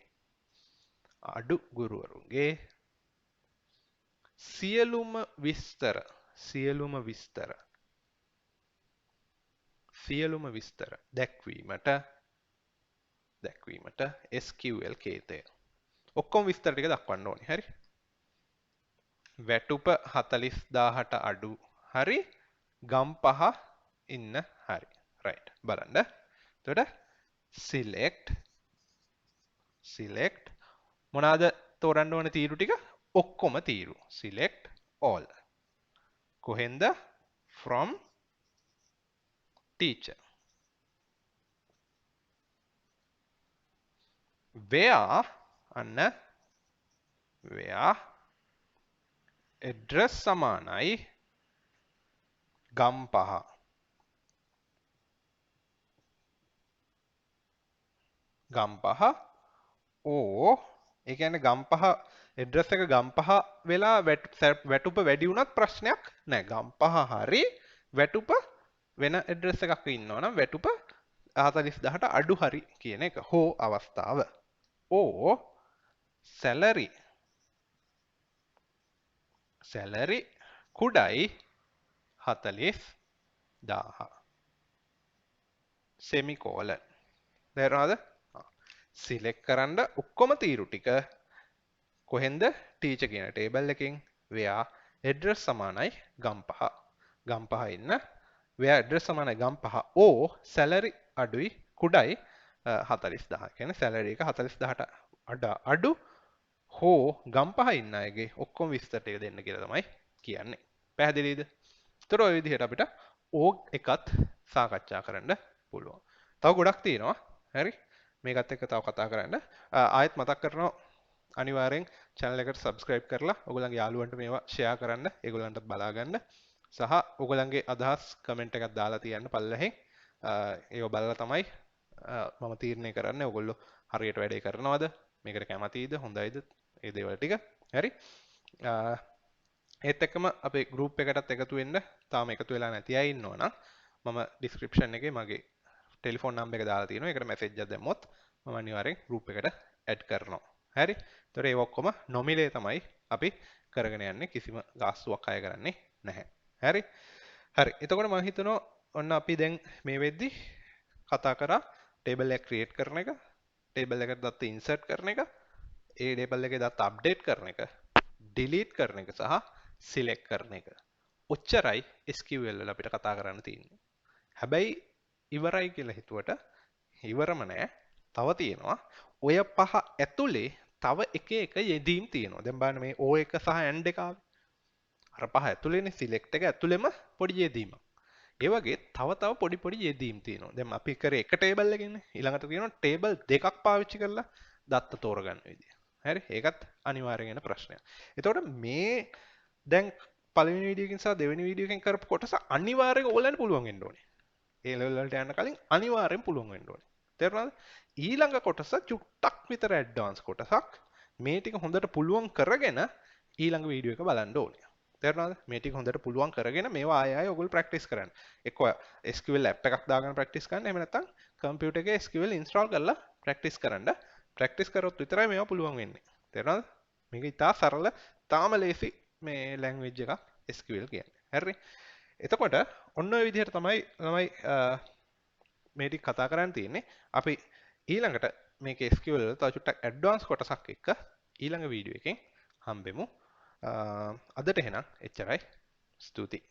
සියලුම විස්තර දැක්වීමට SQL කේතය ඔක්කොම විස්තර ටික දක්වන්න ඕනේ හරි වැටුප 40000ට අඩු හරි ගම්පහ ඉන්න හරි right බලන්න එතකොට select මොනවාද තෝරන්න ඕන තීරු ටික ඔක්කොම තීරු select all කොහෙන්ද from teacher where address සමානයි ගම්පහ ඕ ඒ කියන්නේ ගම්පහ ඇඩ්‍රස් එක ගම්පහ වෙලා වැටුප වැඩි වුණත් ප්‍රශ්නයක් නැහැ ගම්පහ හරි වැටුප වෙන ඇඩ්‍රස් එකක් ඉන්නවා නම් වැටුප 40000ට අඩු හරි කියන එක හෝ අවස්ථාව ඕ salary කුඩයි 40000 semicolon තේරුණාද select කරන්න ඔක්කොම තීරු ටික කොහෙන්ද ටීචර් කියන ටේබල් එකෙන් where address සමානයි ගම්පහ ඉන්න where address සමානයි ගම්පහ ඕ salary අඩුයි කුඩයි 40000 කියන්නේ salary එක 40000ට අඩු හෝ ගම්පහ ඉන්න අයගේ ඔක්කොම විස්තර ටික දෙන්න කියලා තමයි කියන්නේ පැහැදිලිද ඒතර ඔය විදිහට අපිට ඕග් එකත් සාකච්ඡා කරන්න පුළුවන් තව ගොඩක් තියෙනවා හරි මේකත් එක්ක තව කතා කරන්න ආයෙත් මතක් කරනවා අනිවාර්යෙන් channel එකට subscribe කරලා ඔයගොල්ලන්ගේ යාළුවන්ට මේවා share කරන්න ඒගොල්ලන්ට බලා ගන්න සහ ඔයගොල්ලන්ගේ අදහස් comment එකක් දාලා තියන්න පල්ලෙහෙන් ඒව බලලා තමයි මම තීරණය කරන්නේ ඔයගොල්ලෝ හරියට වැඩේ කරනවද මේකට කැමතිද හොඳයිද ඒ දේවල් ටික හරි ඒත් එක්කම අපේ group එකටත් එකතු වෙන්න තාම එකතු වෙලා නැති අය ඉන්නවනම් මම description එකේ මගේ ටෙලිෆෝන් නම්බර් එක දාලා තියෙනවා ඒකට message එකක් දැම්මොත් මම අනිවාර්යෙන් group එකට add කරනවා හරි ඒතර ඒ ඔක්කොම නොමිලේ තමයි අපි කරගෙන යන්නේ කිසිම ගාස්තුවක් අය කරන්නේ නැහැ හරි එතකොට මම හිතනවා ඔන්න අපි දැන් මේ වෙද්දි කතා කරා ටේබල් එක ක්‍රියේට් කරන එක ටේබල් එකට දත්ත ඉන්සර්ට් කරන එක ඒ ටේබල් එකේ දත්ත අප්ඩේට් කරන එක ඩිලීට් කරන එක සහ සිලෙක්ට් කරන එක ඔච්චරයි SQL වල අපිට කතා කරන්න තියෙන්නේ හැබැයි ඉවරයි කියලා හිතුවට ඉවරම නෑ තව තියෙනවා ඔය පහ ඇතුලේ තව එක යෙදීම් තියෙනවා දැන් බලන්න මේ O එක සහ AND එක ආවේ අර පහ ඇතුලේනේ select එක ඇතුලේම පොඩි යෙදීමක් ඒ වගේ තව පොඩි යෙදීම් තියෙනවා දැන් අපි කරේ එක ටේබල් එකකින්නේ ඊළඟට තියෙනවා ටේබල් දෙකක් පාවිච්චි කරලා දත්ත තෝරගන්න විදිය හරි ඒකත් අනිවාර්යෙන් එන ප්‍රශ්නයක් එතකොට මේ දැන් පළවෙනි වීඩියෝ එකකින් සහ දෙවෙනි වීඩියෝ එකකින් කරපු කොටස අනිවාර්යෙන් ඕලන්න පුළුවන් වෙන්න ඕනේ ඒ ලෙවල් වලට යන්න කලින් අනිවාර්යෙන් පුළුවන් වෙන්න ඕනේ. තේරුණාද? ඊළඟ කොටස චුට්ටක් විතර ඇඩ්වාන්ස් කොටසක්. මේ ටික හොඳට පුළුවන් කරගෙන ඊළඟ වීඩියෝ එක බලන්න ඕනේ. තේරුණාද? මේ ටික හොඳට පුළුවන් කරගෙන මේවා ආයෙ ඔයගොල්ලෝ ප්‍රැක්ටිස් කරන්න. එක්ක SQL app එකක් දාගෙන ප්‍රැක්ටිස් කරන්න. එහෙම නැත්නම් කම්පියුටර් එකේ SQL install කරලා ප්‍රැක්ටිස් කරන්න. ප්‍රැක්ටිස් කරොත් විතරයි මේවා පුළුවන් වෙන්නේ. තේරුණාද? මේක ඉතා සරල තාම ලේසි මේ ලැන්ග්වේජ් එකක් SQL කියන්නේ. හරි? එතකොට ඔන්න ඔය විදිහට තමයි මේ ටික කතා කරන්න තියෙන්නේ. අපි ඊළඟට මේක SQL වල තව චුට්ටක් ඇඩ්වාන්ස් කොටසක් එක්ක ඊළඟ වීඩියෝ එකෙන් හම්බෙමු. අදට එහෙනම් එච්චරයි. ස්තුතියි.